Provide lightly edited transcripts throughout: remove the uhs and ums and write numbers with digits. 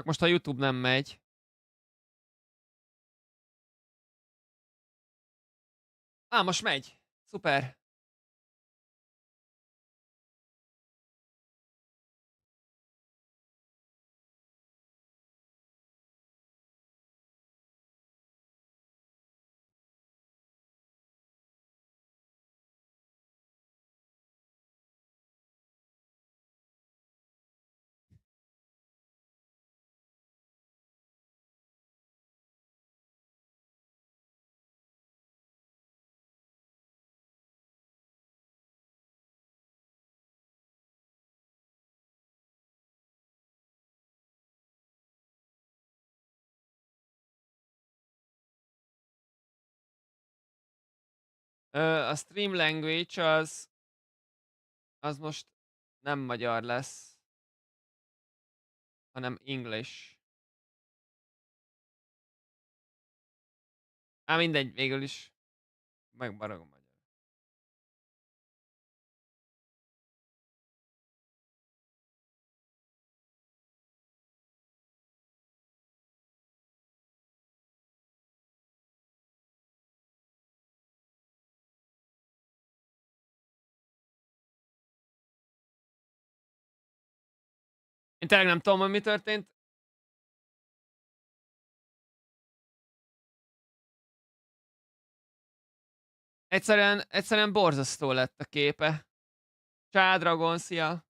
Csak most a YouTube nem megy. Most megy. Szuper. A stream language az most nem magyar lesz, hanem English. Mindegy, végül is megbaragom magyar. Én tényleg nem tudom, hogy mi történt. Egyszerűen borzasztó lett a képe. Csá, Dragon, szia!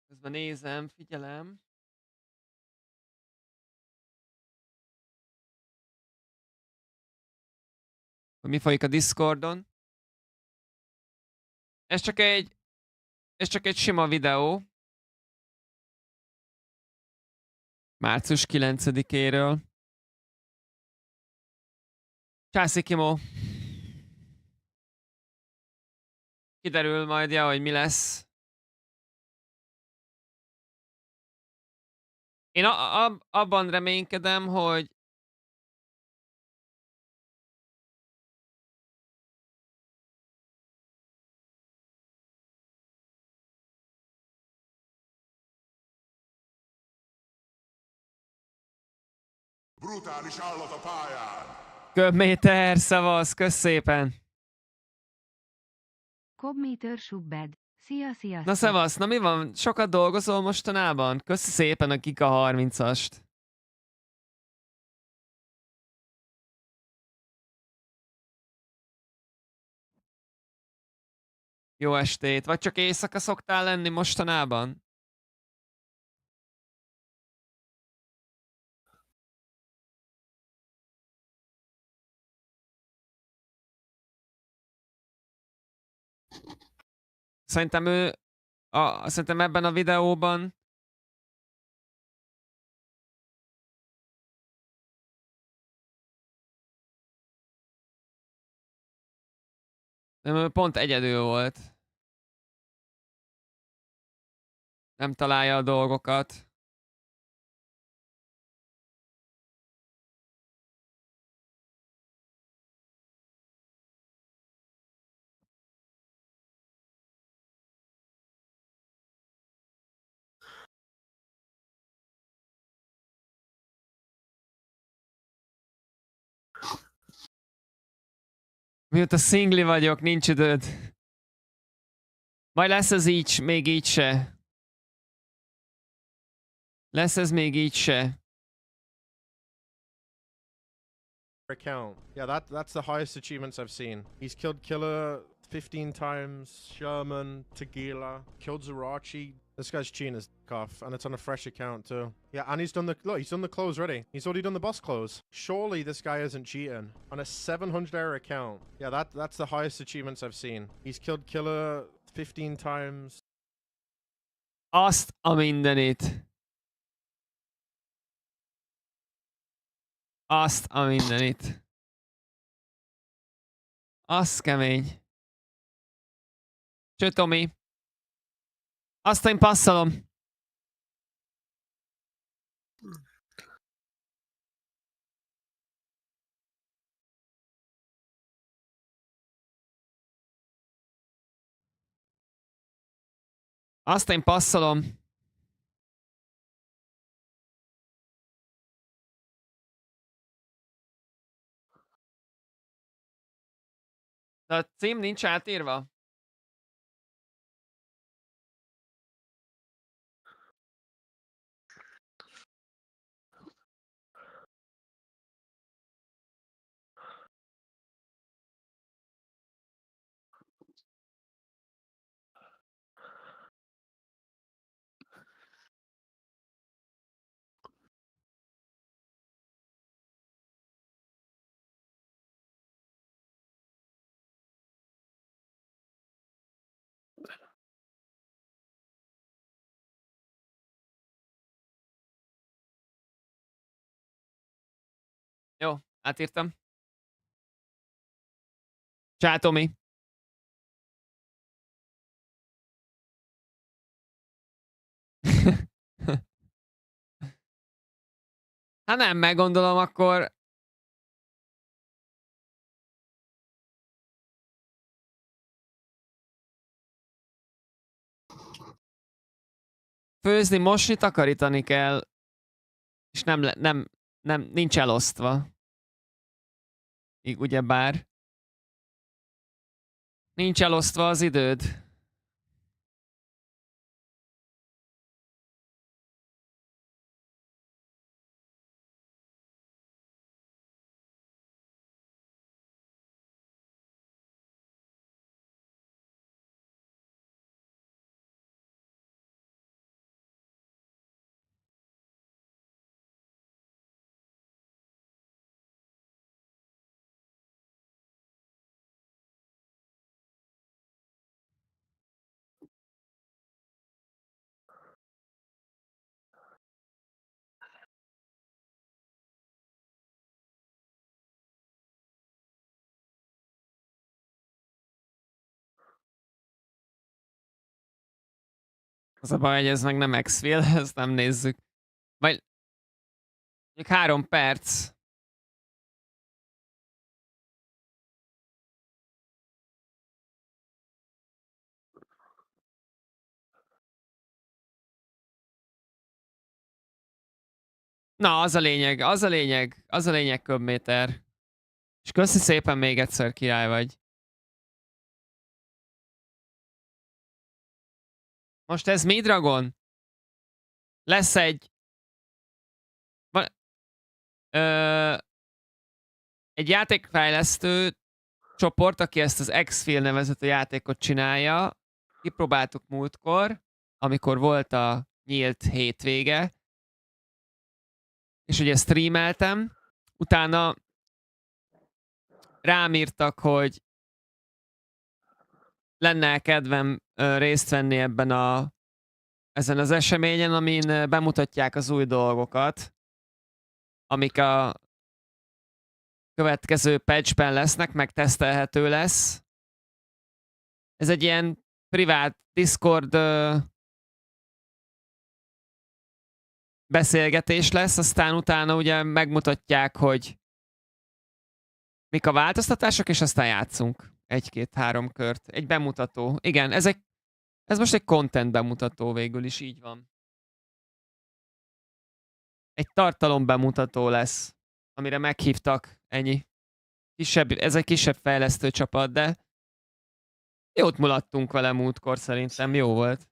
Közben nézem, figyelem. Hogy mi folyik a Discordon. Ez csak egy sima videó. Március 9-éről. Császi Kimó. Kiderül majd, ja, hogy mi lesz. Én abban reménykedem, hogy Brutális állat a pályán! Köbméter, szavasz, kösz szépen. Köbméter subbed. Szia, sziasztok. Na szevasz, na mi van? Sokat dolgozol mostanában? Köszi szépen a Kika 30-ast. Jó estét. Vagy csak éjszaka szoktál lenni mostanában? Szerintem szerintem ebben a videóban pont egyedül volt. Nem találja a dolgokat. Mióta szingli vagyok, nincs időd. Majd lesz ez így, még így se. Lesz ez még így se. Account. Yeah, that's the highest achievements I've seen. He's killed Killer 15 times, Sherman, Tequila, killed Zarachi. This guy's cheating his off, and it's on a fresh account too. Yeah, and he's done the close already. He's already done the boss close. Surely this guy isn't cheating. On a 700 error account. Yeah, that's the highest achievements I've seen. He's killed Killer 15 times. Azt a mindenit. Azt a mindenit. Az kemény. Cső, Tomi. Azt én passzolom. Azt én passzolom. De a cím nincs átírva? Jó, átírtam. Csá, Tomi. Hát nem, meggondolom, akkor... Főzni, mosni, takarítani kell. És nincs elosztva. Ugyebár. Nincs elosztva az időd. Az a baj, hogy ez meg nem Exfil, ezt nem nézzük. Majd... Mondjuk 3 perc. Na, az a lényeg köbméter. És köszi szépen még egyszer, király vagy. Most ez mi, Dragon? Lesz egy... egy játékfejlesztő csoport, aki ezt az Exfil nevezető játékot csinálja. Kipróbáltuk múltkor, amikor volt a nyílt hétvége. És ugye streameltem. Utána rám írtak, hogy lenne kedvem részt venni ezen az eseményen, amin bemutatják az új dolgokat, amik a következő patchben lesznek, meg tesztelhető lesz. Ez egy ilyen privát Discord beszélgetés lesz, aztán utána ugye megmutatják, hogy mik a változtatások, és aztán játszunk 1-2-3 kört. Egy bemutató. Igen, ez most egy content bemutató, végül is így van. Egy tartalom bemutató lesz, amire meghívtak, ennyi. Ez egy kisebb fejlesztő csapat, de jót mulattunk vele múltkor, szerintem jó volt.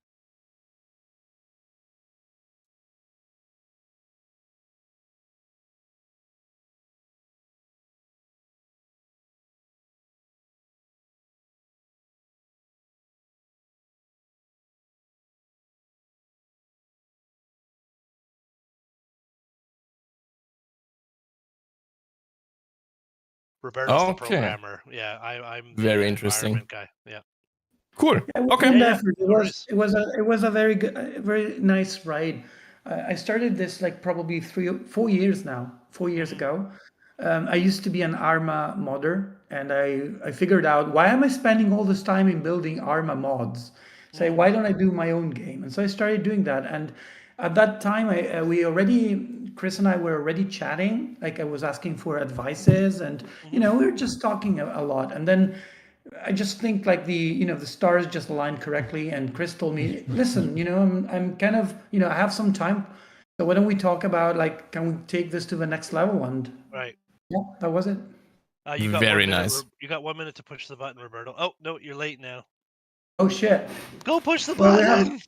Roberto's the Okay. programmer. Yeah, I'm the Very interesting. environment guy. Yeah. Cool. Yeah, Okay. Yeah, definitely. It was a very good, very nice ride. I started this like probably 4 years now. 4 years ago. I used to be an Arma modder, and I figured out, why am I spending all this time in building Arma mods? So why don't I do my own game? And so I started doing that. And at that time, Chris and I were already chatting. Like, I was asking for advices, and we were just talking a lot. And then I just think like the stars just aligned correctly. And Chris told me, listen, I'm kind of, I have some time. So why don't we talk about like, can we take this to the next level? And Right. yeah, that was it. You got Very 1 minute. nice. You got 1 minute to push the button, Roberto. Oh no, you're late now. Oh shit. Go push the Well, we button. have-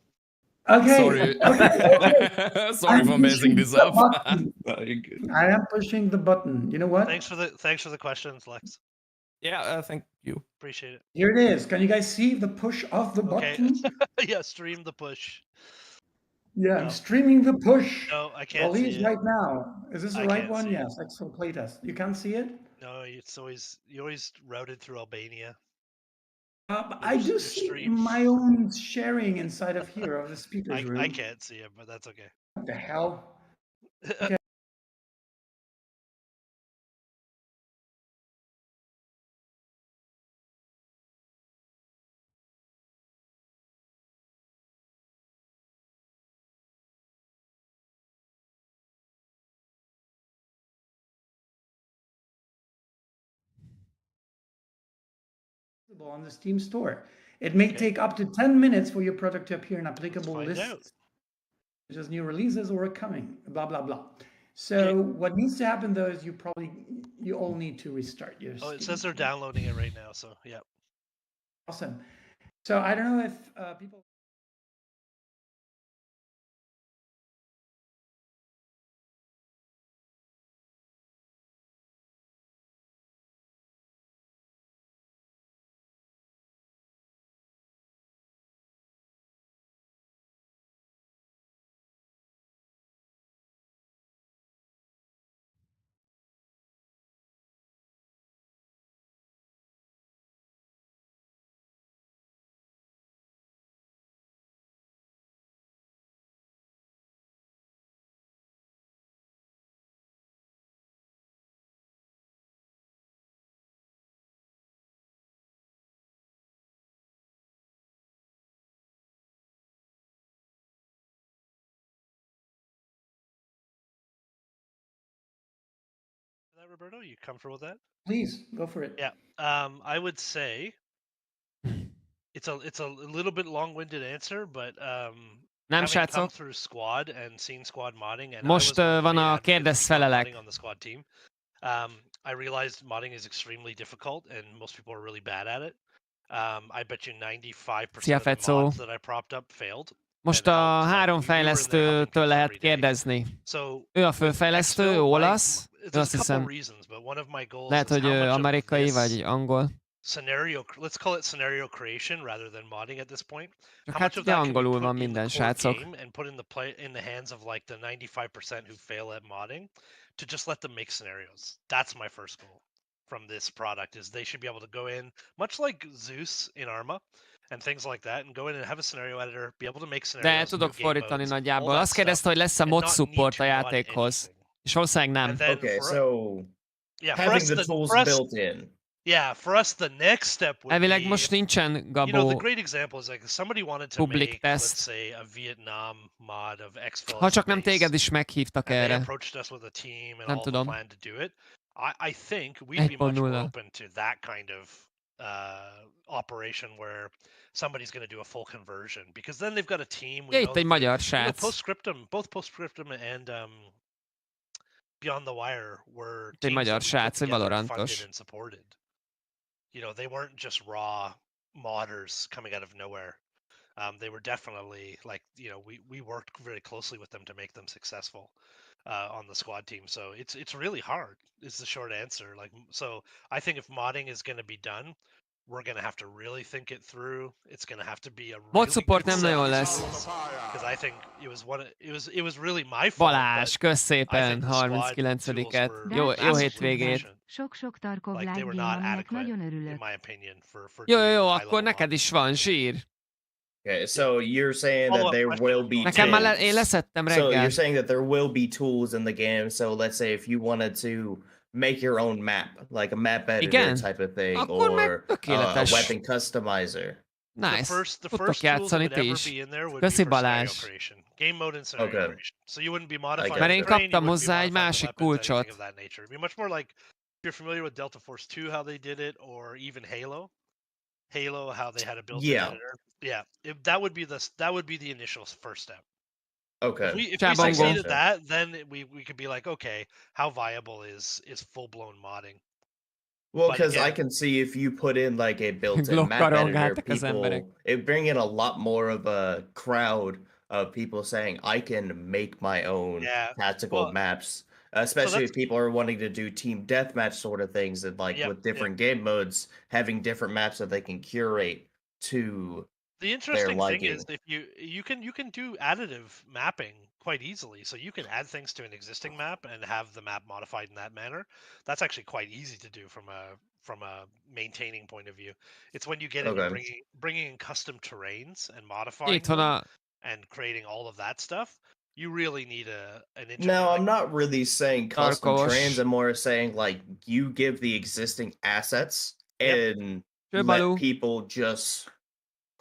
Okay. Sorry. Okay. Sorry I'm for messing pushing this the up. button. Very good. I am pushing the button. You know what? Thanks for the questions, Lex. Yeah, thank you. Appreciate it. Here it is. Can you guys see the push of the Okay. button? Yeah, stream the push. Yeah, No. I'm streaming the push. No, I can't Well, see he's it. right now. Is this the I right can't one? see it. Yes, Exfil playtest. You can't see it? No, you always routed through Albania. I do your see stream. my own sharing inside of here of the speakers room. I can't see it, but that's okay. What the hell? On the Steam store. It may take up to 10 minutes for your product to appear in applicable find out. lists, such as new releases or coming, blah, blah, blah. So what needs to happen though is you all need to restart your Oh, it Steam says they're store. downloading it right now, so yeah. Awesome. So I don't know if people... That, Roberto, you comfortable with that? Please, go for it. Yeah. I would say it's a little bit long-winded answer, but Nem, having come srácok? through squad and seen squad modding, and Most I was van a kérdezz-felelek. modding on the squad team. I realized modding is extremely difficult, and most people are really bad at it. I bet you 95% Szia, of the Fecó. mods that I propped up failed. Most and a helped. Like, három we were in there helping fejlesztőtől people lehet every day. kérdezni. So Ő a főfejlesztő, Exfil, olasz. Ő there's azt a couple hiszem, reasons, but one of my goals lehet, is hogy how much of amerikai this vagy angol. scenario, let's call it scenario creation rather than modding at this point. Csak How hát much of ugye that can we angolul put van in the minden, core srácok. game and put in the hands of like the 95% who fail at modding to just let them make scenarios. That's my first goal from this product is they should be able to go in much like Zeus in Arma and things like that and go in and have a scenario editor, be able to make De scenarios, tudok new game fordítani modes, all nagyjából. that Azt kérdezte, stuff, hogy lesz-e and mod not support a need to mod játékhoz. anything. És valószínűleg nem. And then Okay, for, so yeah, for having us, the tools for us, built in. yeah, for us the next step would Elvileg be most nincsen, you know, the Gabó, great example is like if somebody wanted to public make, test. let's say, a Vietnam mod of Exfil Ha as csak a nem base, téged is meghívtak and they erre. approached us with a team and Nem all the tudom. plan to do it. I think we'd be much more 1.0. open to that kind of operation where somebody's going to do a full conversion because then they've got a team. We Ja, know itt egy that magyar you srác. know, both Postscriptum and Beyond the Wire were Egy teams magyar that we srác, put egy together, Valorantos. funded and supported. You know, they weren't just raw modders coming out of nowhere. They were definitely like, you know, we worked very closely with them to make them successful on the squad team. So it's really hard is the short answer. Like, so I think if modding is going to be done, we're going to have to really think it through. It's going to have to be a Mod really support good nem set nagyon of lesz. tools, because I think it was really my fault. Balázs, kösz I szépen, think the squad 39-et. tools Jó, were jó vastly hétvégét. deficient. Sok-sok Tarkov Like, live they were game, not aminek adequate, nagyon in örülök. my opinion, for Jó, doing jó, high-level akkor neked modding. is van, zsír. Okay, so you're saying that Follow-up there question will on be modding. Nekem már tools. én leszettem So reggel. you're saying that there will be tools in the game. So let's say if you wanted to make your own map, like a map editor Igen. type of thing, Akkor meg or a tökéletes. weapon customizer. Nice. The first Tudtok tools that játszani would ti ever is. be in there would Köszi, be for scenario Balázs. creation. Game mode and scenario Okay. creation. So you wouldn't be modifying Mert the én terrain, kaptam you wouldn't be hozzá egy modifying the másik weapons, anything kulcsot. of that nature. It'd be much more like, if you're familiar with Delta Force 2, how they did it, or even Halo, Halo, how they had a built-in Yeah. editor. Yeah, that would be the initial first step. Okay. If we Chabongo. succeeded gotcha. that, then we could be like, okay, how viable is full-blown modding? Well, But because I again- can see if you put in like a built-in map Glokkarongáltak editor, az emberek. people it bring in a lot more of a crowd of people saying, "I can make my own Yeah, tactical well, maps." Especially that's- if people are wanting to do team deathmatch sort of things, and like Yep, with yep. different game modes, having different maps that they can curate to The interesting thing is liking. if you can do additive mapping quite easily. So you can add things to an existing map and have the map modified in that manner. That's actually quite easy to do from a maintaining point of view. It's when you get into Okay. bringing in custom terrains and modifying Itt van them a... and creating all of that stuff. You really need an internet. No, like- I'm not really saying custom Tarkos. trains. I'm more saying like you give the existing assets Yep. and Cső, let Balú. people just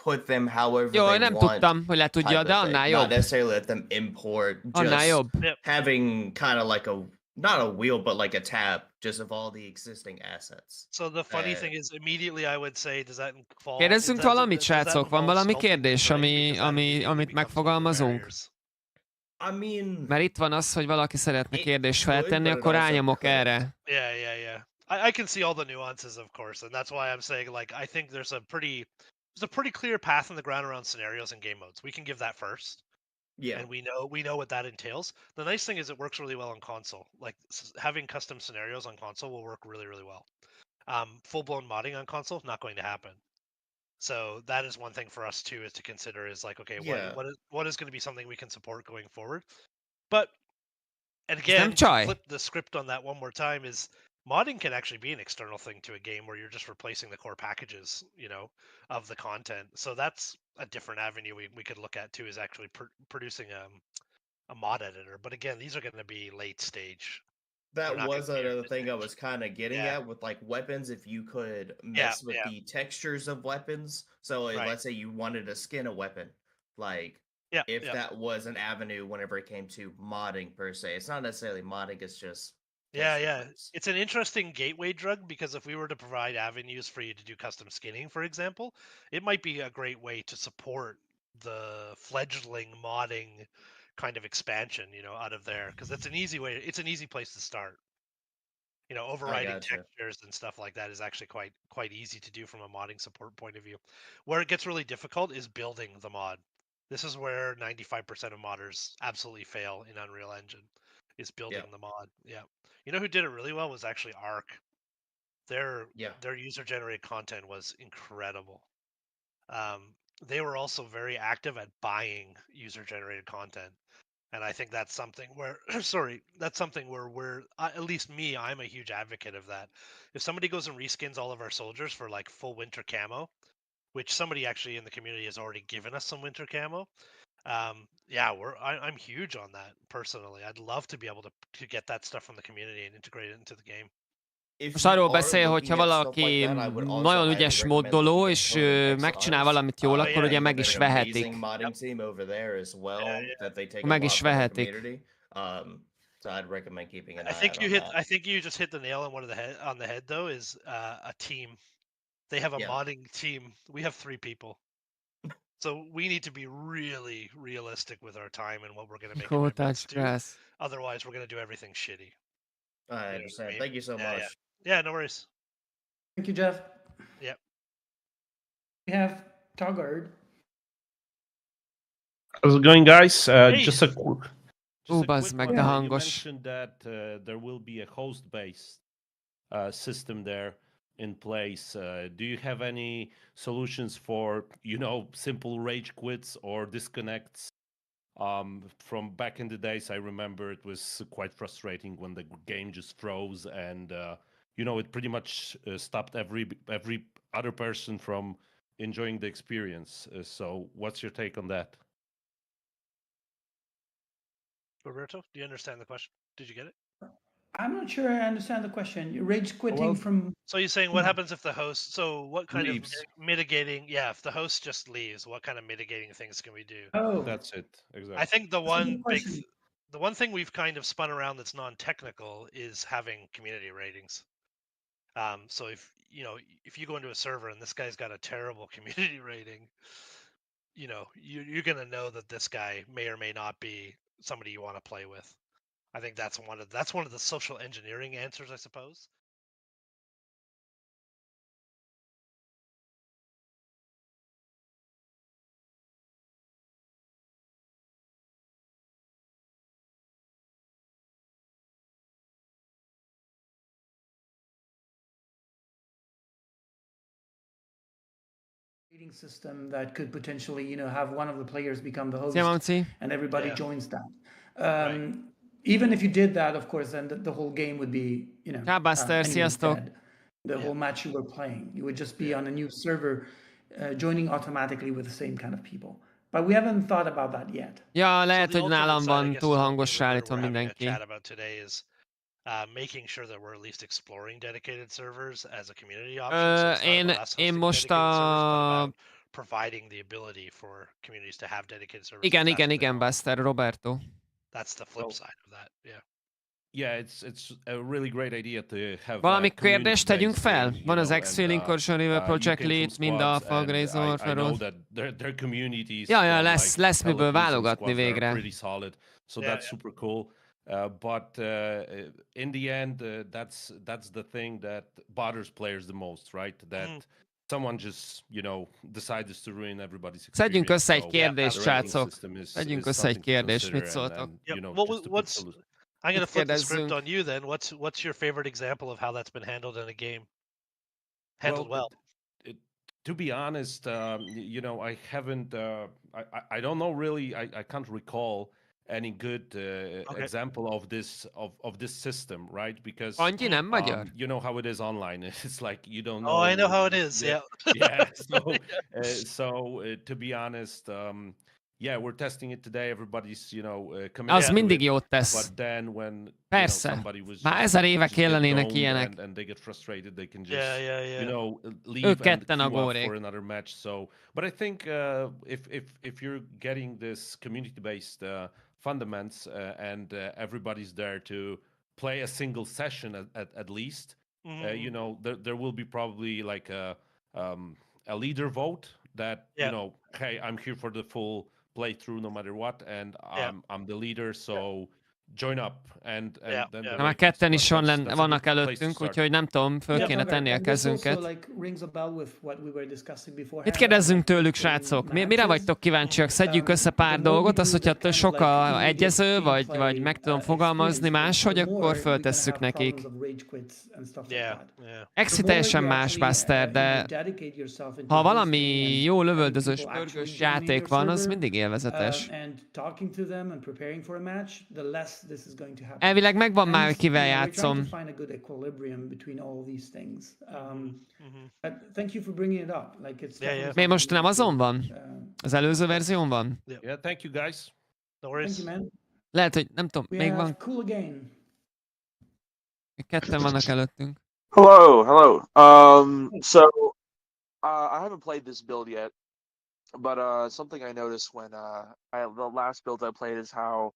put them however Jó, they nem want. tudtam, hogy le tudja, type de of thing. annál Not jobb. necessarily let them import, Annál just jobb. Yep. having kind of like not a wheel, but like a tab, just of all the existing assets. So the funny thing is, immediately I would say, does that fall? Kérdezzünk valamit, srácok? Van valami kérdés, amit amit megfogalmazunk? I mean, Mert itt van az, hogy valaki szeretne It kérdést could, feltenni, but it akkor also rányomok couldn't. erre. Yeah. I can see all the nuances, of course, and that's why I'm saying, like, I think there's a pretty clear path in the ground around scenarios and game modes. We can give that first, yeah, and we know what that entails. The nice thing is it works really well on console. Like having custom scenarios on console will work really, really well. Full blown modding on console, not going to happen. So that is one thing for us too, is to consider is like, okay, Yeah. what is going to be something we can support going forward. But and nem again, to csaj. flip the script on that one more time, is modding can actually be an external thing to a game where you're just replacing the core packages, of the content. So that's a different avenue we could look at too, is actually producing a mod editor. But again, these are going to be late stage. That not was gonna be another thing I mid-stage. was kind of getting Yeah. at with like weapons. If you could mess with the textures of weapons, so like, Right. let's say you wanted to skin a weapon, like Yeah, if yeah. that was an avenue whenever it came to modding per se. It's not necessarily modding, it's just Yeah, texture yeah. types. It's an interesting gateway drug, because if we were to provide avenues for you to do custom skinning, for example, it might be a great way to support the fledgling modding kind of expansion, out of there, because it's an easy place to start. Overriding gotcha. textures and stuff like that is actually quite easy to do from a modding support point of view. Where it gets really difficult is building the mod. This is where 95% of modders absolutely fail in Unreal Engine, is building the mod. Yeah. You know who did it really well was actually Arc. Their user generated content was incredible. They were also very active at buying user generated content. And I think that's something where, that's something where we're, at least me, I'm a huge advocate of that. If somebody goes and reskins all of our soldiers for like full winter camo, which somebody actually in the community has already given us some winter camo, I'm huge on that personally. I'd love to be able to get that stuff from the community and integrate it into the game. Most arról beszél, hogyha valaki nagyon ügyes moddoló, és megcsinál valamit jól, akkor ugye meg is vehetik. Meg is vehetik. So I'd recommend keeping an eye I think out on that. I think you just hit the nail on the head though, is a team. They have a modding team. We have 3 people. So we need to be really realistic with our time and what we're going to make commitments to. Otherwise, we're going to do everything shitty. I understand. Thank you so much. Yeah, no worries. Thank you, Jeff. Yep. We have Togard. How's it going, guys? Hey. Just a quick bazd meg, de one. hangos. You mentioned that there will be a host-based system there in place. Do you have any solutions for, simple rage quits or disconnects? From back in the days, I remember it was quite frustrating when the game just froze, and it pretty much stopped every other person from enjoying the experience. So, what's your take on that? Roberto, do you understand the question? Did you get it? I'm not sure I understand the question. You're rage quitting from... So you're saying what happens if the host... So what kind leaves. of mitigating... Yeah, if the host just leaves, what kind of mitigating things can we do? Oh. That's it. Exactly. I think the one thing we've kind of spun around that's non-technical is having community ratings. So you know, if you go into a server and this guy's got a terrible community rating, you know, you're gonna know that this guy may or may not be somebody you want to play with. I think that's one of the social engineering answers, I suppose. Rating system that could potentially, you know, have one of the players become the host, Szia, Mamci. and everybody Yeah. joins that. Right. Even if you did that, of course, then the whole game would be, you know, Ciao, Buster, anyways, sziasztok. dead. The Yeah. whole match you were playing, you would just be Yeah. on a new server, joining automatically with the same kind of people. But we haven't thought about that yet. Ja, So lehet, the hogy ultimate nálam side, I van guess, túl is what hangosra állítva we're having a mindenki. chat about today is making sure that we're at least exploring dedicated servers as a community option. So it's not about us Én hosting most dedicated servers, but a... about providing the ability for communities to have dedicated servers. if Igen, that's igen, what they igen, want. Buster, Roberto. That's the flip Well, side of that. Yeah. Yeah, it's a really great idea to have Valami a kérdést tegyünk community-based fel? thing, Van you az know, Exfil and Incursion River you Project came from Lead, mind squads, Alpha, and Grazor, I know Feroz. that their communities Ja, ja, from lesz like miből Philippines and válogatni squads that are végre. pretty solid, so Yeah, that's super cool. But in the end, that's the thing that bothers players the most, right? That someone just, you know, decides to ruin everybody's Szedjünk experience. össze egy So kérdést, the ranking srácok. system is Szedjünk össze egy something to kérdést, mit consider, szóltok? and Yep. you know, Well, just to put I'm going to flip the script kérdezzünk? on you then. What's your favorite example of how that's been handled in a game? Handled well. To be honest, you know, I haven't. I don't know really. I can't recall any good example of this system, right? Because Annyi nem magyar? you know how it is online. It's like you don't know. Oh, I know how it is. Yeah. Yeah. So to be honest, yeah, we're testing it today. Everybody's, you know, committed Az to mindig it. jót tesz. But then when you know, Persze. somebody was Már just, 1000 éve just get kellenének domed ilyenek. and they get frustrated, they can just Yeah. you know, leave Ők and ketten a queue up górék. for another match. So, but I think if you're getting this community-based fundamentals and everybody's there to play a single session at least, you know, there will be probably like a leader vote that you know, hey, I'm here for the full playthrough no matter what, and I'm the leader, so join up and then the Már ratings. ketten is But that's a vannak good place to előttünk, start. úgyhogy nem tudom, föl kéne tenni a And this also kezünket. like rings a bell with what we were discussing beforehand. Mit kérdezzünk tőlük, srácok? Mire vagytok kíváncsiak? Szedjük össze pár dolgot, az, hogyha sok a egyező, vagy meg tudom fogalmazni máshogy, akkor föltesszük nekik. Exi teljesen más, Buster, de ha valami jó lövöldözős, pörgős játék van, az mindig élvezetes. Elvileg megvan már, hogy kivel játszom. Miért most nem azon van? Az előző verzión van? Yeah, thank you guys. No worries. Lehet, hogy nem tudom, még van. Ketten vannak előttünk. Hello. So I haven't played this build yet, but something I noticed when the last build I played is how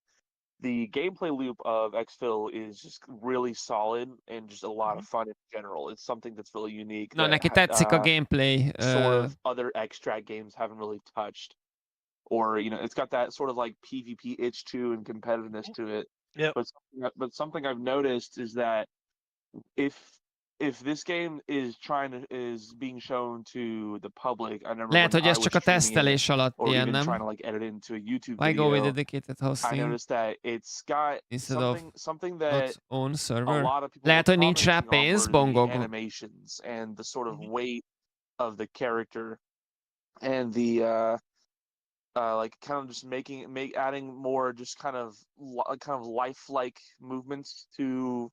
the gameplay loop of Exfil is just really solid and just a lot of fun in general. It's something that's really unique. Na, neki tetszik a gameplay. Sort of other extract games haven't really touched. Or, you know, it's got that sort of like PvP itch to and competitiveness to it. Yeah. But something I've noticed is that if this game is being shown to the public, I remember Lehet, hogy ez I csak was a streaming it, tesztelés alatt or ilyen, even trying nem? to like edit it into a YouTube Why go with video, dedicated I hosting noticed that it's got instead of something not that own a server? lot of people Lehet, were hogy nincs rá commenting on pénz, were the bongog. animations and the sort of weight of the character and the like kind of just adding more just kind of lifelike movements to,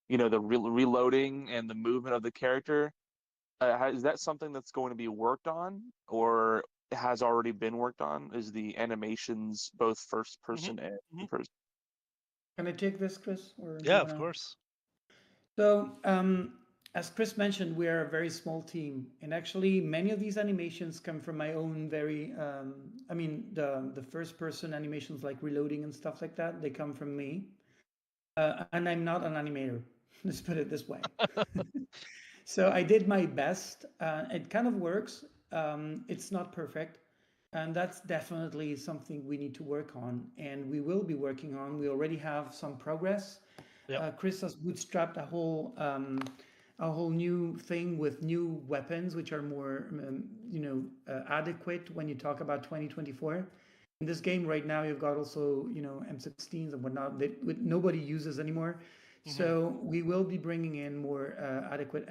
you know, the reloading and the movement of the character. Is that something that's going to be worked on, or has already been worked on? Is the animations both first person and third person? Can I take this, Chris? Or Yeah, of course. So, as Chris mentioned, we are a very small team, and actually many of these animations come from my own very, I mean, the first person animations like reloading and stuff like that, they come from me. And I'm not an animator. Let's put it this way. So I did my best. It kind of works. It's not perfect. And that's definitely something we need to work on. And we will be working on. We already have some progress. Yep. Chris has bootstrapped a whole new thing with new weapons, which are more, adequate when you talk about 2024. In this game right now, you've got also, M16s and whatnot that nobody uses anymore. So we will be bringing in more adequate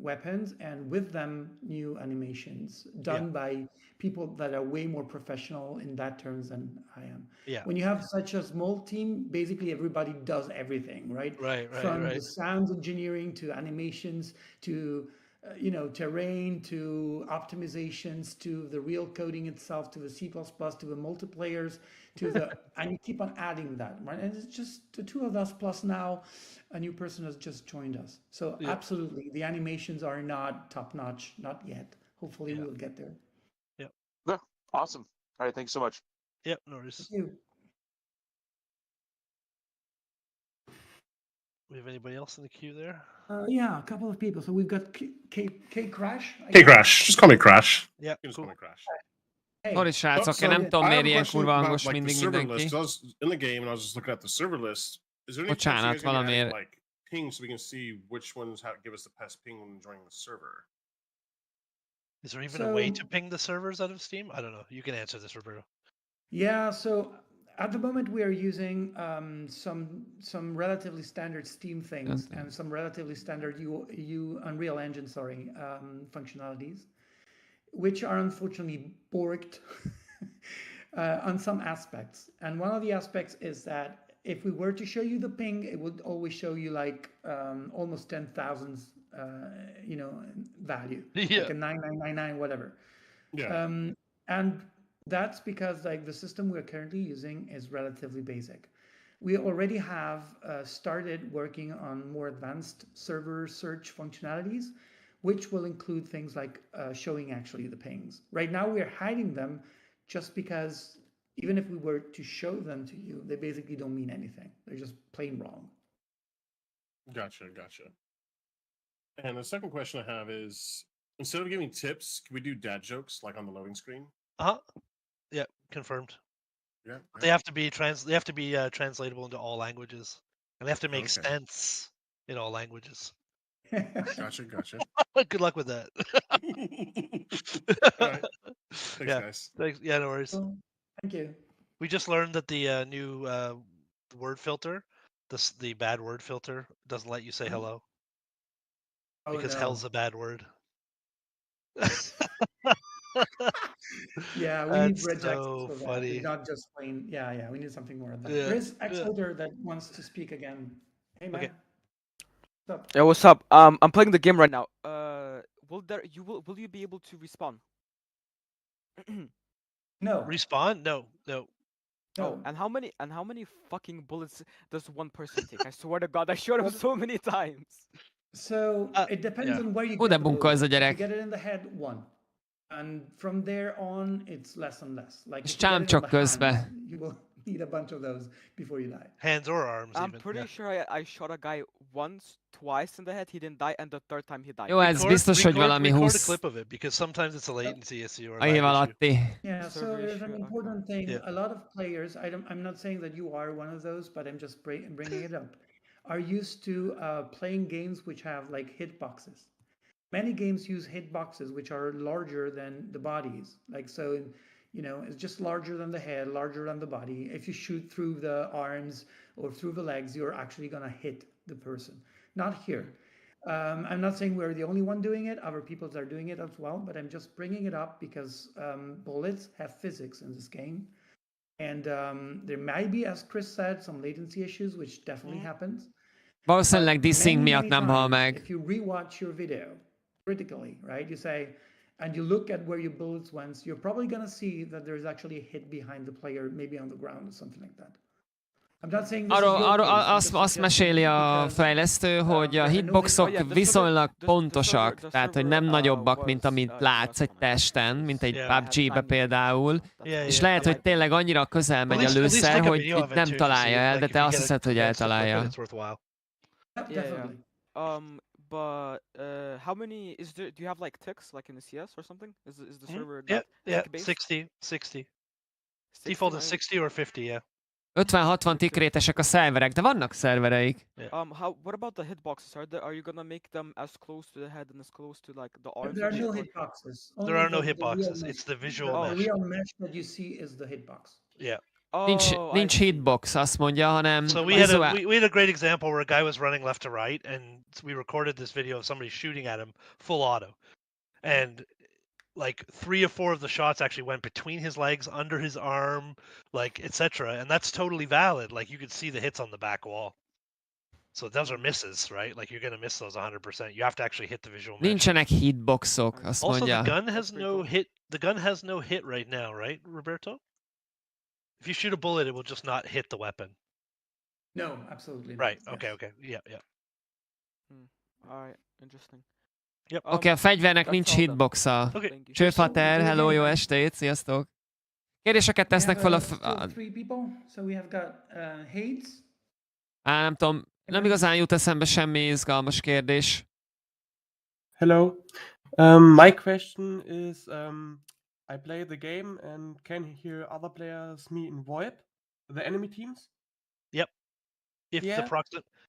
weapons, and with them new animations done by people that are way more professional in that terms than I am. Yeah. When you have such a small team, basically everybody does everything, right? From the sound engineering to animations to terrain to optimizations to the real coding itself to the C++ to the multiplayers to the and you keep on adding that, right? And it's just the two of us plus now a new person has just joined us. So absolutely, the animations are not top notch, not yet. Hopefully, we'll get there. Yep. Yeah, awesome. All right, thanks so much. Yep, no worries. Thank you. We have anybody else in the queue there? Yeah, a couple of people. So we've got K Crash. Hey Crash, just call me Crash. Yeah, Just cool. call me Crash. Sorry, srácok, én nem tudom, I have miért a ilyen question kurva about, hangos like, the mindig server mindenki. list. I was in the game and I was just looking at the server list. Is there any chance you Bocsánat, guys can add, valamiért. like ping so we can see which ones give us the best ping when joining the server? Is there even a way to ping the servers out of Steam? I don't know. You can answer this, Roberto. Yeah, so at the moment we are using some relatively standard Steam things and some relatively standard Unreal Engine, functionalities, which are unfortunately borked on some aspects. And one of the aspects is that if we were to show you the ping, it would always show you like almost 10,000, value, like a 9999, whatever. Yeah. And that's because like the system we're currently using is relatively basic. We already have started working on more advanced server search functionalities, which will include things like showing actually the pings. Right now we're hiding them just because even if we were to show them to you, they basically don't mean anything. They're just plain wrong. Gotcha. And the second question I have is, instead of giving tips, can we do dad jokes like on the loading screen? Yeah, confirmed. Yeah. They have to be translatable into all languages, and they have to make sense in all languages. Gotcha. Good luck with that. All right. Thanks, guys. Thanks. Yeah, no worries. Thank you. We just learned that the new word filter, the bad word filter, doesn't let you say hello because hell's a bad word. Yeah, we need regex so for funny. that, not just plain. Yeah, we need something more of that. There's Exfil that wants to speak again. Hey man. Okay. What's up? Yeah, what's up? I'm playing the game right now. Will you be able to respawn? No. Respawn? No. Oh, and how many fucking bullets does one person take? I swear to God, I shot him so many times. So it depends on where you Ó, get de the bunka ez a bullet. If you gyerek. get it in the head, one. And from there on, it's less and less. Like És if you get it in csámcsok the közbe. hands, you will need a bunch of those before you die. Hands or arms. I'm pretty sure I shot a guy once, twice in the head. He didn't die, and the third time he died. Jó, ez biztos, hogy valami record 20 a clip of it because sometimes it's a latency issue or a év alatti. Yeah, so there's an important thing. Yeah. A lot of players, I'm not saying that you are one of those, but I'm just bringing it up, are used to playing games which have like hitboxes. Many games use hitboxes which are larger than the bodies. Like so, it's just larger than the head, larger than the body. If you shoot through the arms or through the legs, you're actually gonna hit the person. Not here. I'm not saying we're the only one doing it. Other people are doing it as well, but I'm just bringing it up because bullets have physics in this game. And there might be, as Chris said, some latency issues, which definitely happens. Valószínűleg dissing miatt nem hal meg. If you rewatch your video critically, right, you say, and you look at where your bullets went, you're probably going to see that there's actually a hit behind the player, maybe on the ground or something like that. I'm not saying this Arról azt meséli a fejlesztő, hogy a hitboxok viszonylag pontosak, tehát hogy nem nagyobbak, mint amit látsz egy testen, mint egy PUBG-be például, és lehet, hogy tényleg annyira közel megy a lőszer, hogy itt nem találja el, de te azt hiszed, hogy eltalálja. But how many is there? Do you have like ticks like in the CS or something? Is the server Yeah, not yeah, tick based? 60. 60? Default is I- 60 or 50, yeah. 50-60 tikrétesek a szerverek, de vannak szervereik. What about the hitboxes? Are you gonna make them as close to the head and as close to like the arms? There are and no shit, or- hitboxes. There Only are no the real hitboxes. mesh. It's the visual The mesh. real mesh that you see is the hitbox. Yeah. Nincs, Oh, I nincs see. hitbox, azt mondja, hanem So we had vizuál... we had a great example where a guy was running left to right, and we recorded this video of somebody shooting at him full auto, and like 3 or 4 of the shots actually went between his legs, under his arm, like etc. And that's totally valid. Like you could see the hits on the back wall. So those are misses, right? Like you're gonna miss those 100%. You have to actually hit the visual mesh. Nincsenek hitboxok, azt Also, mondja. the gun has no hit. The gun has no hit right now, right, Roberto? If you shoot a bullet, it will just not hit the weapon. No, absolutely. Right. Not. Okay. Yes. Okay. Yeah. Yeah. Alright, interesting. Yep. Oké, a fegyvernek that's nincs all then. hitboxa. Okay. Csőfater, hello, jó estét, sziasztok. Kérdéseket We tesznek have, fel a... still 3 people, so we have got Hades. Nem tudom, nem igazán jut eszembe semmi izgalmas kérdés. Hello. My question is, I play the game and can hear other players meet in VoIP, the enemy teams. Yep.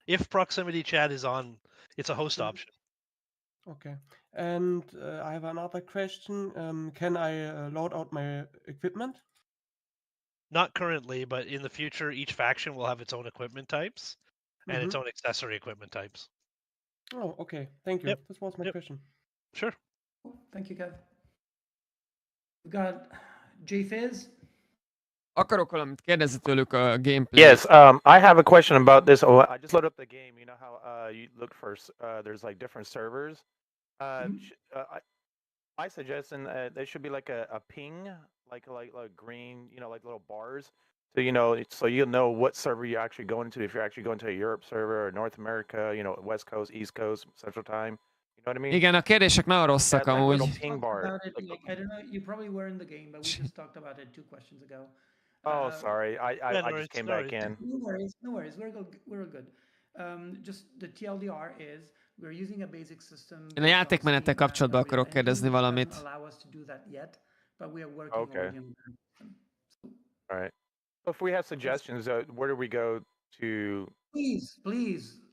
If proximity chat is on, it's a host option. Okay. And I have another question. Can I load out my equipment? Not currently, but in the future, each faction will have its own equipment types and its own accessory equipment types. Oh, okay. Thank you. Yep. This was my question. Sure. Thank you, Kev. We got J-Fizz. Akarok valamit kérdezni tőlük a gameplay. Yes, I have a question about this. Oh, I just loaded up the game. You know how you look for there's like different servers. My suggestion there should be like a ping, like green, you know, like little bars. So so you'll know what server you're actually going to, if you're actually going to a Europe server or North America, you know, West Coast, East Coast, Central Time. You know what I mean? Igen, a kérdések nagyon rosszak amúgy. Ping bar. I don't know, you probably were in the game, but we just talked about it 2 questions ago. Oh, sorry. I just came back in. No worries, no worries. We're good. Just the TLDR is we're using a basic system. Én a játékmenettel kapcsolatban akarok kérdezni valamit. Allow us to do that yet, but we are working already on that. All right. If we have suggestions, where do we go to? Please.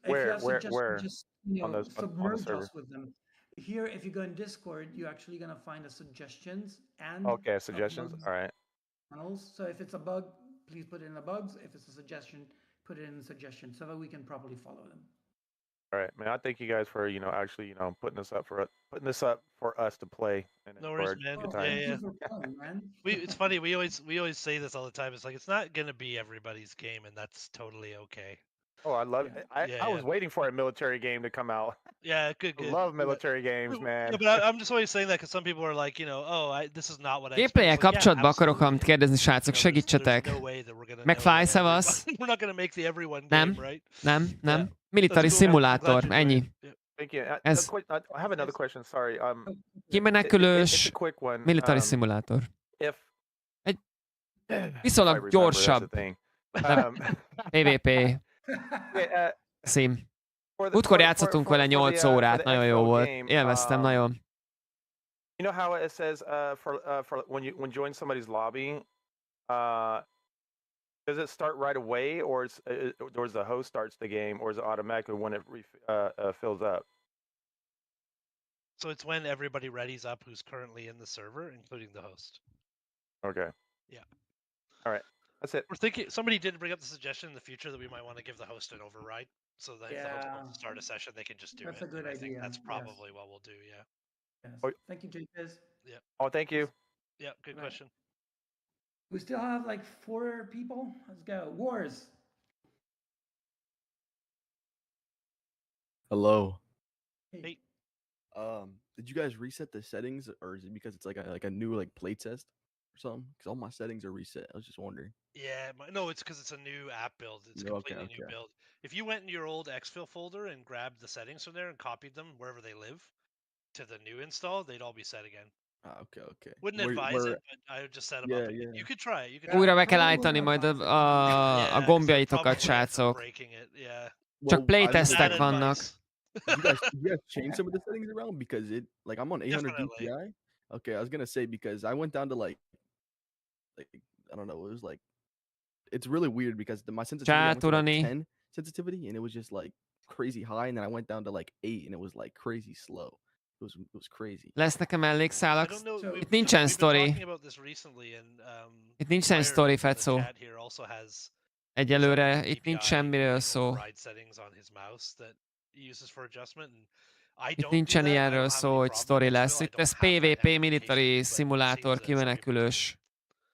Where? If you have suggestions, just on the submerge server? us with them. Here, if you go in Discord, you're actually gonna find a suggestions and Suggestions. bugs All right. channels. So if it's a bug, please put it in the bugs. If it's a suggestion, put it in the suggestion so that we can properly follow them. All right, man. I thank you guys for actually putting this up for us to play. And No worries, man. It's funny. We always say this all the time. It's like it's not gonna be everybody's game, and that's totally okay. Oh, I love it. I was waiting for a military game to come out. Yeah, good. I love military games, man. Yeah, but I'm just always saying that because some people are like, this is not what I. Gameplay-el kapcsolatban akarok valamit kérdezni, srácok, segítsetek. McFly, szevasz. We're not gonna make the everyone Nem, game, right? nem. Military Simulator, ennyi. Thank you. Ez I have another question. Sorry. kimenekülős It's a quick one. Military Simulator. If Egy viszonylag gyorsabb PvP sim. Útkor játszottunk vele 8 órát, nagyon jó volt. Élveztem nagyon. You know how it says for when you join somebody's lobby, does it start right away, or does the host starts the game, or is it automatically when it fills up? So it's when everybody readies up who's currently in the server, including the host. Okay. Yeah. All right. That's it. We're thinking somebody did bring up the suggestion in the future that we might want to give the host an override, so that if the host wants to start a session, they can just do That's it. a good I think idea, that's yes. probably what we'll do. Yeah. Yes. Thank you, J-Fizz. Yeah. Oh, thank you. Yeah. Good question. We still have like 4 people. Let's go. Wars. Hello. Hey. Did you guys reset the settings, or is it because it's like a new playtest or something? Because all my settings are reset. I was just wondering. Yeah, no, it's because it's a new app build. It's a completely new build. If you went in your old Exfil folder and grabbed the settings from there and copied them wherever they live to the new install, they'd all be set again. Okay. Wouldn't advise it, but I would just set them up. Yeah. You could try it. Újra be kell állítani majd a gombjaitokat, srácok. Csak playtestek vannak. you guys change some of the settings around because it like I'm on 800 Definitely. DPI. Okay, I was gonna say because I went down to like I don't know, it was like it's really weird because my sensitivity I went to like Csátorani. 10 sensitivity and it was just like crazy high, and then I went down to like 8 and it was like crazy slow. It was crazy. Lesz nekem I mellékszálak. don't know. Itt nincsen We've been sztori. talking about this recently, and Itt nincsen Fire sztori, in the Fecó. chat here also has Egyelőre itt nincs DPI semmiről szó. override settings on his mouse that he uses for adjustment, and I Itt don't do nincsen that. I ilyenről don't have szó, any hogy problem sztori with lesz. Exfil. I Itt don't ez have that PvP military notification, but szimulátor seems that some people do. kimenekülős.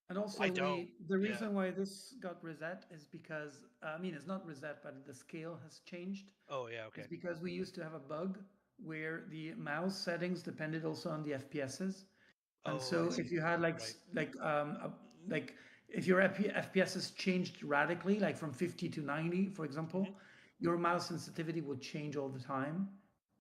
And also, I don't. the Yeah. reason why this got reset is because I mean it's not reset, but the scale has changed. Oh yeah, okay. It's because we used to have a bug where the mouse settings depended also on the FPSs, and Oh, so I see. if you had Right. like if your FPSs changed radically, like from 50 to 90, for example, your mouse sensitivity would change all the time.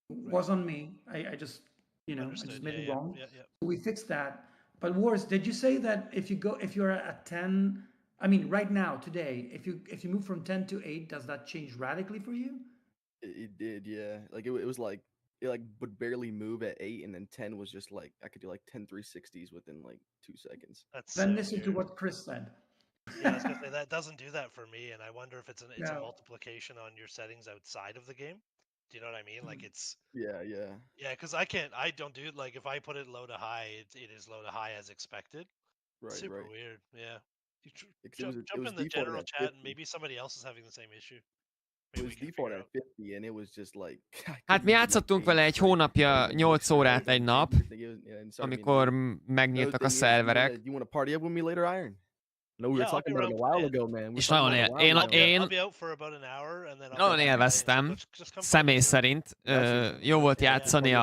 It was on me. I just I Understood. just made Yeah, it yeah, wrong. yeah, yeah. So we fixed that. But Wars, did you say that if you're at 10, I mean right now today, if you move from 10 to 8, does that change radically for you? It did, yeah. Like it was like it like would barely move at 8, and then 10 was just like I could do like 10 360s within like 2 seconds. That's Then so listen to weird. what Chris said. Yeah, I was gonna say that doesn't do that for me, and I wonder if it's a No. multiplication on your settings outside of the game. Do you know what I mean? Like it's Yeah. yeah, because I don't do like if I put it low to high, it is low to high as expected. Super Right. weird. Yeah. You Because it jump was in the defaulted general at chat, and 50. maybe somebody else is having the same issue. It Maybe was we can defaulted figure at out. 50, and it was just like I Hát couldn't mi even játszottunk game vele egy straight. hónapja I was, like, 8 mixing órát egy everything, nap, and started being amikor weird. megnyíltak a Another thing is, szerverek. you wanna party up with me later, Iron? No, we were Yeah, I'll be talking about it around a while playing. ago, man. We were És talking nagyon about it a while ago. én I'll be out for about an hour, and then I'll nagyon be back playing, so élveztem, just come személy find me, szerint. Jó volt játszani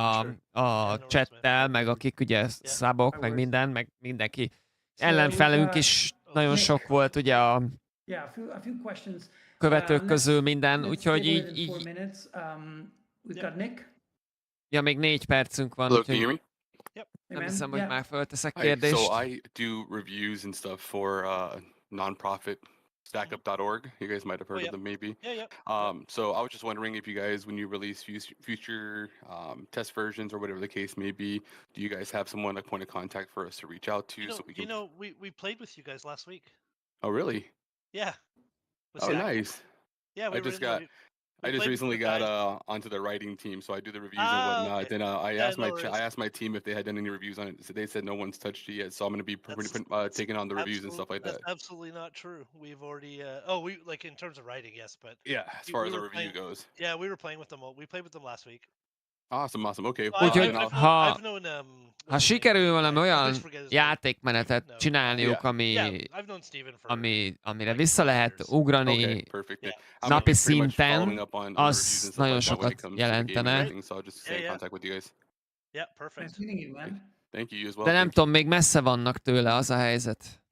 a chattel, meg akik ugye szabok, meg minden, meg mindenki. Ellenfelünk is nagyon sok volt ugye a Yeah, a few questions. követők közül minden, úgyhogy Table it in 4 így minutes. We've got Nick. ja, még 4 percünk van, Hello, can úgyhogy you hear me? nem hiszem, hogy már fölteszek Hi, kérdést. so I do reviews and stuff for nonprofit stackup.org. You guys might have heard of them, maybe. So I was just wondering if you guys, when you release future test versions or whatever the case may be, do you guys have someone, like, point of contact for us to reach out to so we can? we played with you guys last week. Oh, really? Yeah. Oh, nice. Yeah, I just recently got onto the writing team, so I do the reviews and whatnot. Okay. Then I asked my team if they had done any reviews on it. So they said no one's touched it yet. So I'm going to be taking on the reviews and stuff like that. That's absolutely not true. We've already we like in terms of writing, yes, but yeah, as far as the review goes. Yeah, we were playing with them. We played with them last week. Awesome. Okay. Úgyhogy ha sikerül valami olyan játékmenetet csinálniuk, amire vissza lehet ugrani napi szinten, az nagyon sokat jelentene. Yeah, perfect. Thank you as well. De nem tudom, még messze vannak tőle, az a helyzet.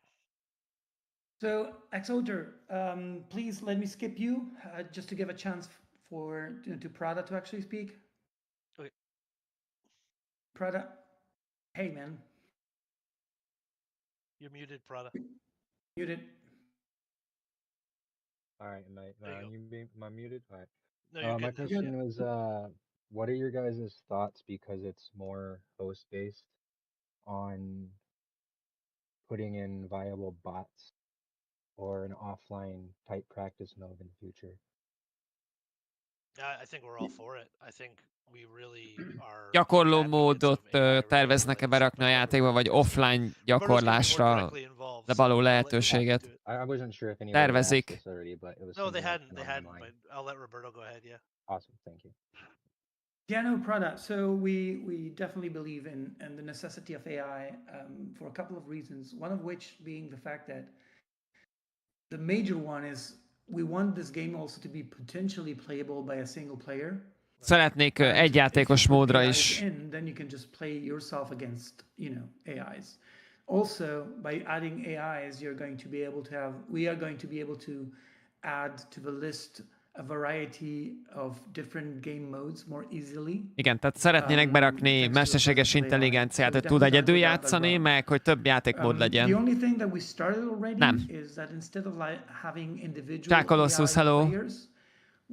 So, Exolder, please let me skip you just to give a chance to Prada to actually speak. Okay. Prada, hey man. You're muted, Prada. Muted. All right, am I muted? All right. No, you're my good. question was, what are your guys' thoughts, because it's more host-based, on putting in viable bots or an offline type practice mode in the future? I think we're all for it. I think we really are. Gyakorló módot terveznek-e berakni a játékba, vagy offline gyakorlásra való lehetőséget? Tervezik. No, they hadn't, but I'll let Roberto go ahead, yeah. Awesome, thank you. Yeah, no, Prada. So we definitely believe in the necessity of AI for a couple of reasons. One of which being the fact that the major one is we want this game also to be potentially playable by a single player. Szeretnék egyjátékos módra is. Then you can just play yourself against, AIs. Also, by adding AIs, we are going to be able to add to the list a variety of different game modes more easily. Igen, tehát szeretnének berakni mesterséges intelligenciát, hogy tud egyedül játszani, meg hogy több játékmód legyen. The only thing that we started already Nem. is that instead of having individual Csákolossus, hello. players,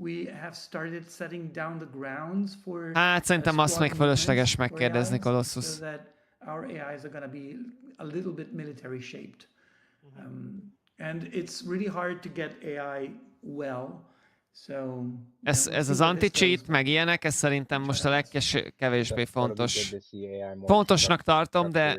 we have started setting down the grounds for Hát szerintem azt még fölösleges movements for megkérdezni, AIs, Colossus. so that our AIs are going to be a little bit military shaped. And it's really hard to get AI well. So Ez az anti-cheat, meg ilyenek, ez szerintem most a legkevésbé fontos. Fontosnak tartom, de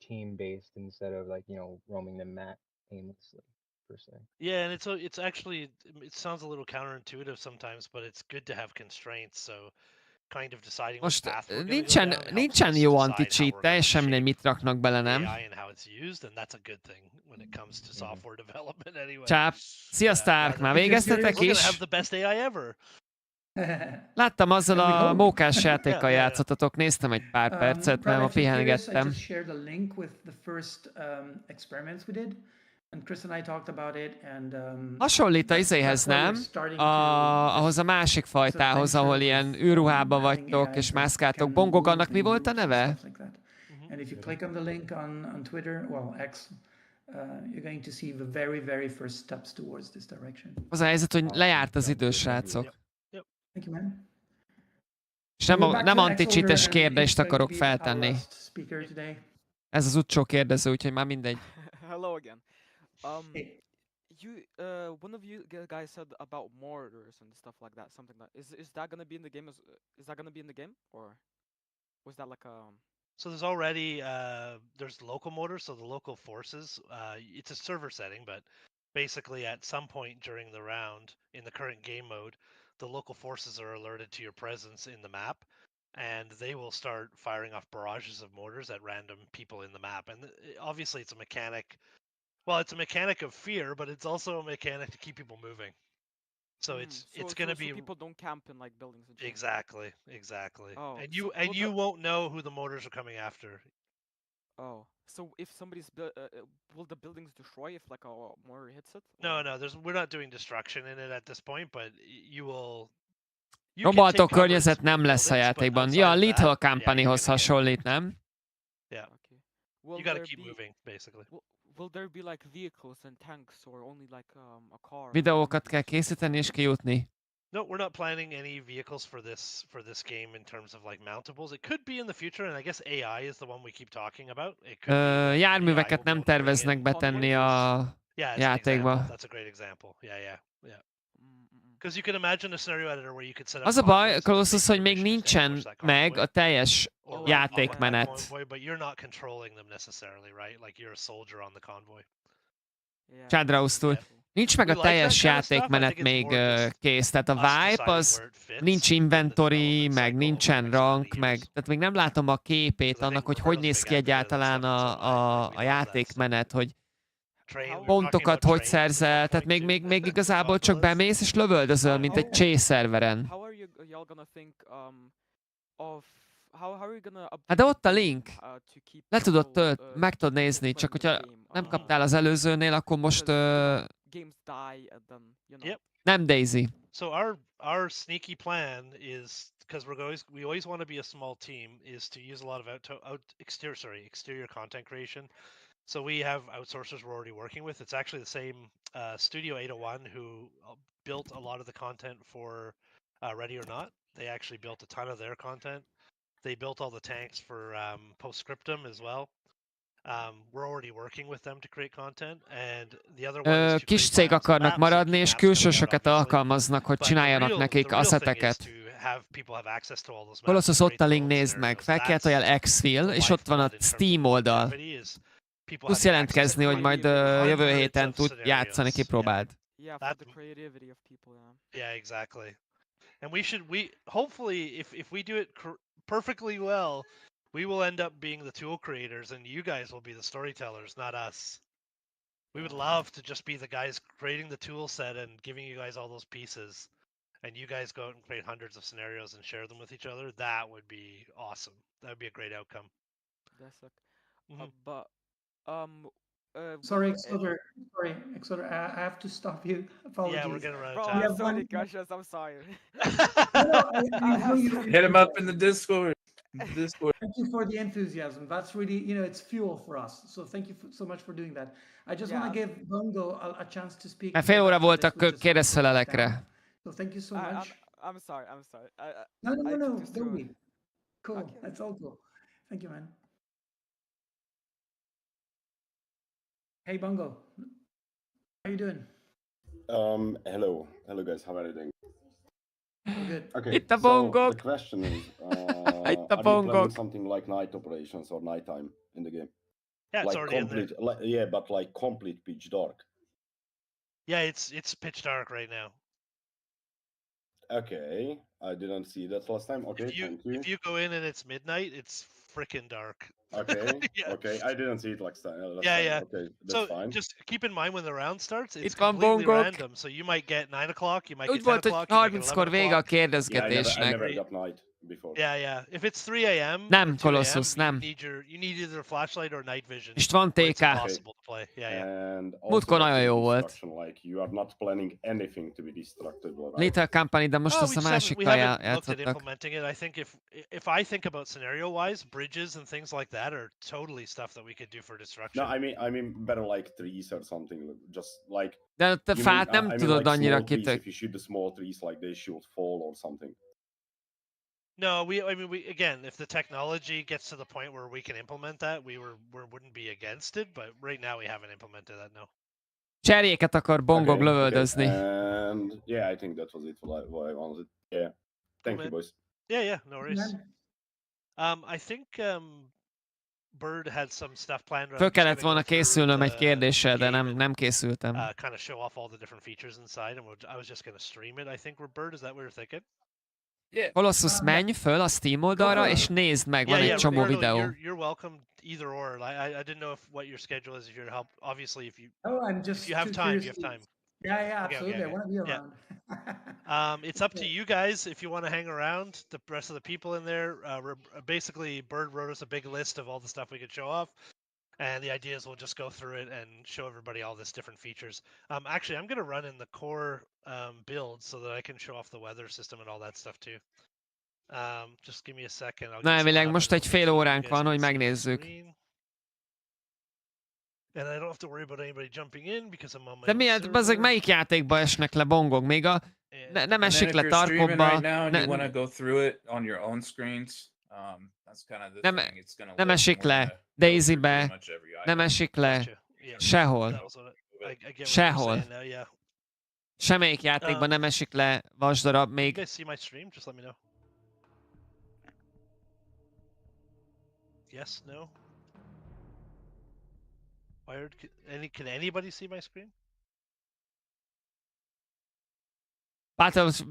team-based instead of like, you know, roaming the map aimlessly per se. Yeah, and it's actually, it sounds a little counterintuitive sometimes, but it's good to have constraints. So kind of deciding most what path we're gonna go down helps nincsen us jó decide anti-cheat, how we're teljesen mindegy, mit raknak bele, nem? AI and how it's used, and that's a good thing when it comes to software development anyway. Csáp, szia Stark, már végeztetek We're gonna is? have the best AI ever. Láttam, azzal a mókás játékkal játszottatok, néztem egy pár percet, mert ma pihengettem. I just shared a link with the first experiments we did, and Chris and I talked about it, and Hasonlít a izéhez, nem? Ahhoz a másik fajtához, ahol ilyen űrruhába vagytok, és mászkáltok. Bongog, annak mi volt a neve? And if you click on the link on Twitter, well, X, you're going to see the very, very first steps towards this direction. Az a helyzet, hogy lejárt az idő, srácok. Thank you, man. És nem anti-cheates kérdést akarok feltenni. Ez az utcsó kérdező, úgyhogy már mindegy. Hello again. One of you guys said about mortars and stuff like that, something like that. Is that gonna be in the game? Is that gonna be in the game, or was that like a? So there's already there's local mortars, so the local forces. It's a server setting, but basically at some point during the round in the current game mode, the local forces are alerted to your presence in the map, and they will start firing off barrages of mortars at random people in the map. And obviously it's a mechanic. Well, it's a mechanic of fear, but it's also a mechanic to keep people moving. So it's going to be people don't camp in like buildings and shit. Exactly. Oh, and you won't know who the mortars are coming after. Oh, so if somebody's will the buildings destroy if like a mortar hits it? No, we're not doing destruction in it at this point, but you will. Robaltó környezet nem lesz a játékban. Ja, a Little Companyhoz hasonlít, nem? Yeah. Okay. You gotta keep moving, basically. Will there be like vehicles and tanks or only like a car? Videókat kell készíteni és kijutni. No, we're not planning any vehicles for this game in terms of like mountables. It could be in the future, and I guess AI is the one we keep talking about. Járműveket nem terveznek betenni a játékba. That's a great example. Yeah. Because you can imagine a scenario editor where you could set up. Az a baj, Colossus, hogy még nincsen meg a teljes játékmenet. But you're not controlling them necessarily, right? Like you're a soldier on the convoy. Csádrausztól. Nincs meg a teljes játékmenet még kész, tehát a vibe az nincs inventory, meg nincsen rank, meg tehát még nem látom a képét annak, hogy néz ki egyáltalán a játékmenet, hogy pontokat hogy szerzel, tehát még igazából csak bemész és lövöldözöl, mint egy chase szerveren. Hát de ott a link. Le tudod meg tudod nézni, csak hogyha nem kaptál az előzőnél, akkor most nem Daisy. So our sneaky plan is, because we always want to be a small team, is to use a lot of exterior content creation. So we have outsourcers we're already working with. It's actually the same Studio 801 who built a lot of the content for Ready or Not. They actually built a ton of their content. They built all the tanks for Postscriptum as well. We're already working with them to create content, and the other one is kis cég akarnak maradni, és külsősöket alkalmaznak, hogy csináljanak nekik asseteket. Colossus, ott a link, nézd meg, felkeltojál Exfil, és ott van a Steam oldal. Tudsz jelentkezni, hogy majd jövő héten tud játszani, kipróbáld. Yeah, exactly. And we hopefully if we do it perfectly well, we will end up being the tool creators, and you guys will be the storytellers, not us. We would love to just be the guys creating the tool set and giving you guys all those pieces, and you guys go out and create hundreds of scenarios and share them with each other. That would be awesome. That would be a great outcome. That's like, but sorry, Exoder, I have to stop you. Apologies. Yeah, we're gonna run out of time. I'm sorry, Cassius, I'm sorry. Hit him up in the Discord. Thank you for the enthusiasm. That's really, it's fuel for us. So thank you so much for doing that. I just want to give Bongo a chance to speak. Fél óra voltak kérdezfelelekre. So thank you so much. I'm sorry. No, I no, introduced don't you. be. Cool. Okay. That's all cool. Thank you, man. Hey, Bongo. How you doing? Hello guys, how are you doing? All good. Okay, Hit the so bongo. the question is, Hit the are you bongo. planning something like night operations or nighttime in the game? Yeah, it's like already in there. complete, yeah, but like complete pitch dark. Yeah, it's pitch dark right now. Okay, I didn't see that last time. Okay, thank you. If you go in and it's midnight, it's freaking dark. Okay, Yeah. okay, I didn't see it last time. Yeah. Okay, that's So fine. just keep in mind when the round starts, it's Itt van completely bongok. random. So you might get 9 o'clock, you might Úgy get 10 volt, hogy o'clock, you might get 30-kor 11 vége a o'clock. Yeah, I kérdezgetésnek. never got night before. Yeah. If it's 3 a.m. Nem, or 2 Colossus, a.m., nem. you need either a flashlight or night vision. István or it's TK. impossible to play. Yeah. And also Múltkor nagyon jó volt. destruction, like you are not planning anything to be destructible, right? Little Company, de most Oh, azt a we haven't másikkal looked at játszottak. implementing it. I think if I think about scenario-wise, bridges and things like that are totally stuff that we could do for destruction. No, I mean better like trees or something, just like. De te fát nem tudod like annyira small trees, kitök. if you shoot the small trees, like they should fall or something. No, we again, if the technology gets to the point where we can implement that, we wouldn't be against it, but right now we haven't implemented that. No. Cserjéket akar bongog lövöldözni. And yeah, I think that was it. What I wanted. Yeah. Thank you, boys. Yeah, no worries. I think Bird had some stuff planned. Föl kellett volna készülnöm egy kérdéssel, de nem készültem. Kind of show off all the different features inside, and I was just gonna stream it. I think Bird, is that what you're thinking? Yeah. Colossus, menj föl a Steam oldalra, és nézd meg, van egy csomó videó. You're welcome either or. I didn't know what your schedule is. If you're help, obviously, if you have time, you have time. Yeah, absolutely. I want to be around. It's up to you guys if you want to hang around. The rest of the people in there, basically, Bird wrote us a big list of all the stuff we could show off. And the idea is we'll just go through it and show everybody all this different features. Actually, I'm going to run in the core build so that I can show off the weather system and all that stuff too. Just give me a second. Na, elvileg most egy fél óránk van, hogy megnézzük. And I don't have to worry about anybody jumping in because I'm on my De miért, bazzeg, melyik játékba esnek le bongog? Még a... Nem esik le Tarkovba. Nem esik le Daisy-be. Nem esik le sehol. Sehol. Semmelyik játékban nem esik le vasdarab még. You guys see my stream? Just let me know. Yes, no? Wired? Can anybody see my screen?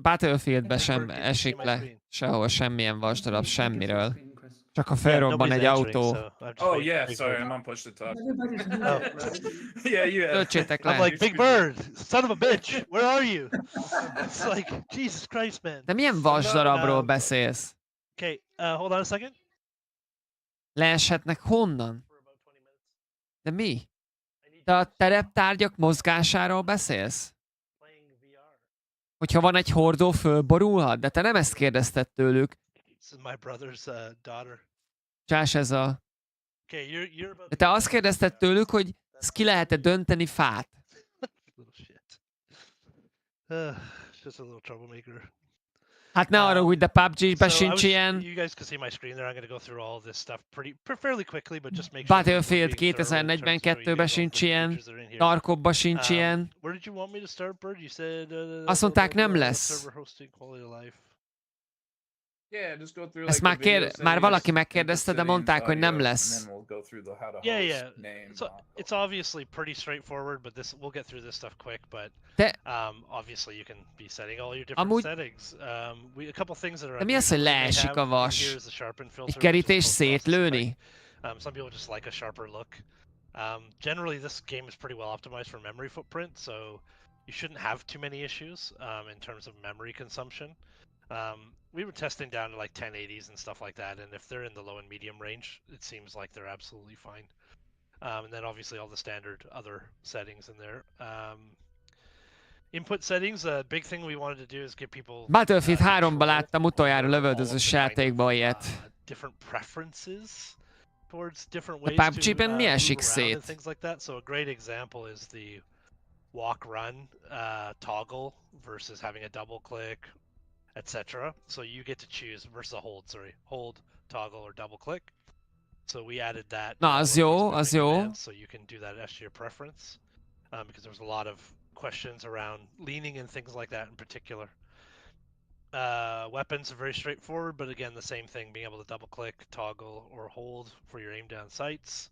Battlefieldbe sem esik le sehol semmilyen vasdarab semmiről. Csak ha felrobban egy autó. Oh yeah, sorry, I'm on push to talk. Yeah, you have. Töltsétek le. I'm like, Big Bird, son of a bitch, where are you? It's like, Jesus Christ, man. De milyen vasdarabról beszélsz? Okay, hold on a second. Leeshetnek honnan? De mi? Te a tereptárgyak mozgásáról beszélsz? Hogyha van egy hordó, fölborulhat? De te nem ezt kérdezted tőlük. This is my brother's daughter. Csás ez a... Okay, you're about... De te azt kérdezted tőlük, hogy ki lehet-e dönteni fát? Little shit. Just a little troublemaker. Hát ne arra, hogy de PUBG-ben sincs ilyen. You guys can see my screen there. I'm going to go through all this stuff fairly quickly, but just make sure. Battlefield 2042-ben sincs ilyen. Tarkovban sincs ilyen. Where did you want me to start, Bird? You said azt mondták, nem lesz. server hosting, quality of life. Yeah, just go through Ezt már valaki megkérdezte, de mondták, hogy nem lesz. Yeah. It's obviously pretty straightforward, but we'll get through this stuff quick. But obviously you can be setting all your different settings. A couple things that are. De mi az, hogy leesik a vas? Egy kerítés szétlőni? Some people just like a sharper look. Generally, this game is pretty well optimized for memory footprint, so you shouldn't have too many issues in terms of memory consumption. We were testing down to like 1080s and stuff like that, and if they're in the low and medium range, it seems like they're absolutely fine. And then obviously all the standard other settings in there. Input settings, a big thing we wanted to do is give people... Battlefield 3-ban láttam utoljára lövöldözős játékban ilyet. Different preferences towards different ways to PUBG-ben mi esik szét? things like that. So a great example is the walk, run, toggle versus having a double click, etc. So you get to choose versus a hold. Sorry, hold, toggle, or double click. So we added that. Na, az jó, az jó. So you can do that as to your preference, because there's a lot of questions around leaning and things like that in particular. Weapons are very straightforward, but again, the same thing, being able to double click, toggle, or hold for your aim down sights,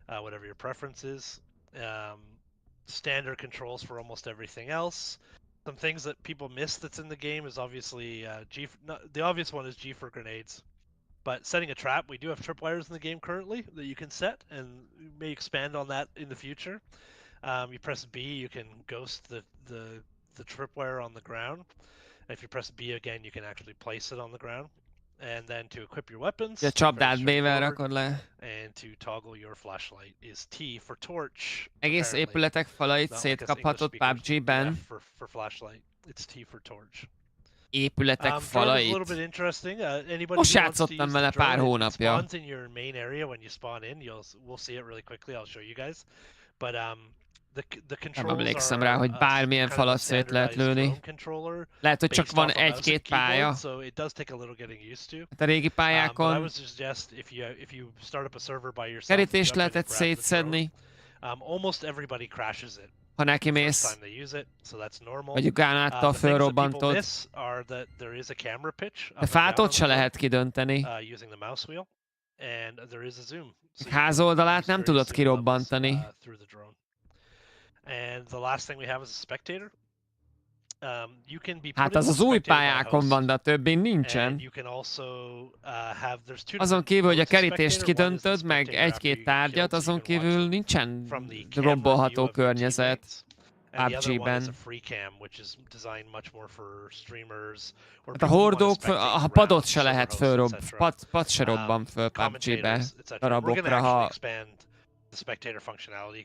whatever your preference is. Standard controls for almost everything else. Some things that people miss that's in the game is obviously the obvious one is G for grenades. But setting a trap, we do have tripwires in the game currently that you can set, and we may expand on that in the future. You press B, you can ghost the tripwire on the ground. If you press B again, you can actually place it on the ground. And then to equip your weapons, Ja, csapdát B-vel rakod le. and to toggle your flashlight is T for torch. Egész épületek falait szétkaphatod PUBG-ben. For flashlight, it's T for torch. Épületek Drone is a little falait. bit interesting. Anybody Most who wants to játszottam use vele the drone, pár it hónapja. spawns in your main area when you spawn in. We'll see it really quickly. I'll show you guys. But the controls Nem emlékszem rá, hogy bármilyen falat szét lehet lőni. Lehet, hogy csak van egy-két pálya. So it does take a little getting used to. Hát a régi pályákon I would suggest if you start up a server by yourself, kerítést lehetett szétszedni. Almost everybody crashes it. Ha neki mész, vagy gránáttal fölrobbantod. De fát ott se lehet kidönteni. Házoldalát nem tudod kirobbantani. Hát az az új pályákon van, de a többin nincsen. Azon kívül, hogy a kerítést kidöntöd, meg egy-két tárgyat, azon kívül nincsen rombolható környezet PUBG-ben. Hát a hordók, a padot se lehet pad se robban föl PUBG-be darabokra, ha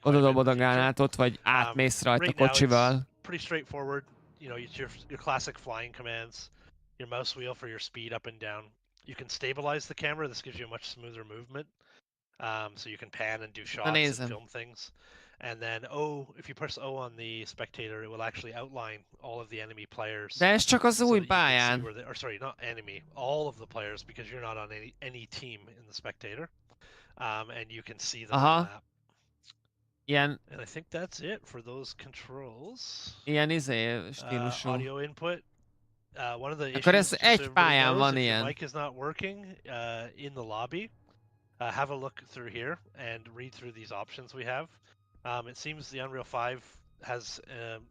oda dobod a gránátot, vagy átmész rajta kocsival. Pretty straightforward. You know, it's your classic flying commands, your mouse wheel for your speed up and down. You can stabilize the camera. This gives you a much smoother movement. So you can pan and do shots and film things. And then if you press O on the spectator, it will actually outline all of the enemy players. De ez csak az új pályán. Or sorry, not enemy, all of the players, because you're not on any team in the spectator. And you can see them on the map. Ilyen... And I think that's it for those controls. Ilyen stílusú. Audio input. One of the Akkor issues, ez egy pályán van if ilyen. your mic is not working in the lobby, have a look through here and read through these options we have. It seems the Unreal 5 has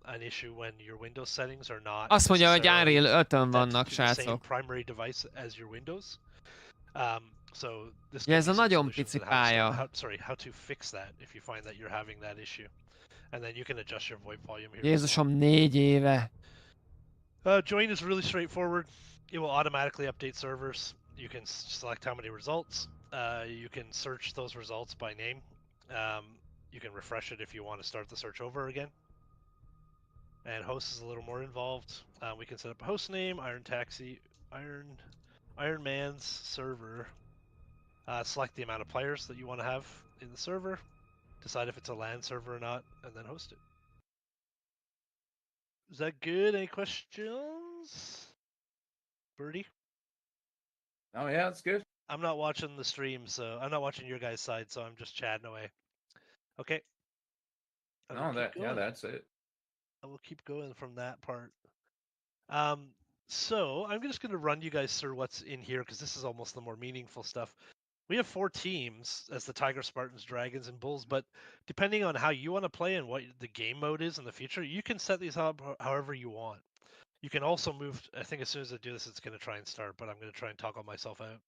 an issue when your Windows settings are not. Azt mondja, hogy Unreal 5-ön vannak, srácok. Primary device as your Windows. So this ja, ez a nagyon pici pálya. How to fix that if you find that you're having that issue. And then you can adjust your VoIP volume here. Jézusom, 4 éve. Join is really straightforward. It will automatically update servers. You can select how many results. You can search those results by name. You can refresh it if you want to start the search over again. And host is a little more involved. We can set up a host name, Iron Man's server. Select the amount of players that you want to have in the server. Decide if it's a LAN server or not, and then host it. Is that good? Any questions? Birdie? Oh yeah, that's good. I'm not watching the stream, so I'm not watching your guys' side, so I'm just chatting away. Okay. No, that's it. I will keep going from that part. So I'm just going to run you guys through what's in here because this is almost the more meaningful stuff. We have 4 teams as the Tiger, Spartans, Dragons, and Bulls, but depending on how you want to play and what the game mode is in the future, you can set these up however you want. You can also move, I think as soon as I do this, it's going to try and start, but I'm going to try and toggle myself out.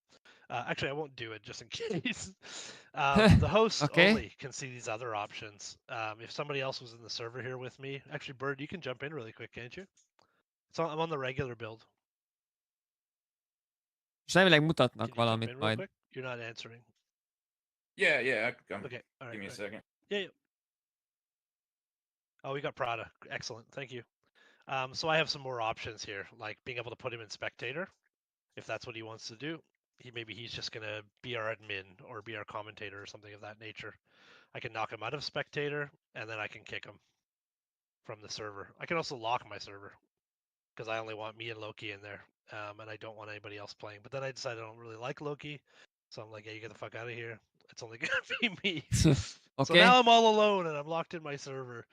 Actually, I won't do it just in case. The hosts only can see these other options. If somebody else was in the server here with me, actually, Bird, you can jump in really quick, can't you? So I'm on the regular build. És elvileg mutatnak valamit majd. Quick? You're not answering. Yeah, I can come. Okay, all right. Give me a second. Yeah. Oh, we got Prada. Excellent, thank you. So I have some more options here, like being able to put him in spectator, if that's what he wants to do. Maybe he's just gonna be our admin or be our commentator or something of that nature. I can knock him out of spectator, and then I can kick him. from the server. I can also lock my server because I only want me and Loki in there, and I don't want anybody else playing. But then I decided I don't really like Loki, so I'm like, yeah, you get the fuck out of here. It's only gonna be me. So Okay. now I'm all alone and I'm locked in my server.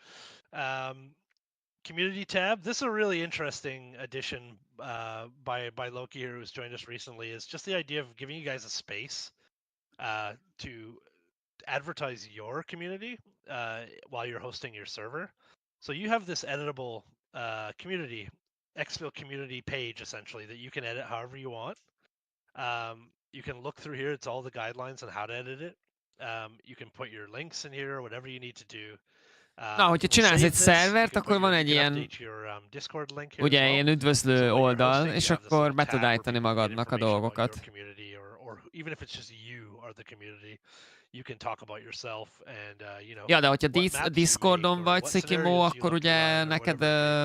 Community tab. This is a really interesting addition by Loki here, who's joined us recently. Is just the idea of giving you guys a space to advertise your community while you're hosting your server. So you have this editable community, Exfil community page essentially that you can edit however you want. You can look through here; it's all the guidelines on how to edit it. You can put your links in here, whatever you need to do. Na, hogyha csinálsz egy szervert, akkor van egy ilyen, ugye, ilyen üdvözlő oldal, és akkor be tud állítani magadnak a dolgokat. Ja, de hogyha Discordon vagy, Szikimó, akkor ugye neked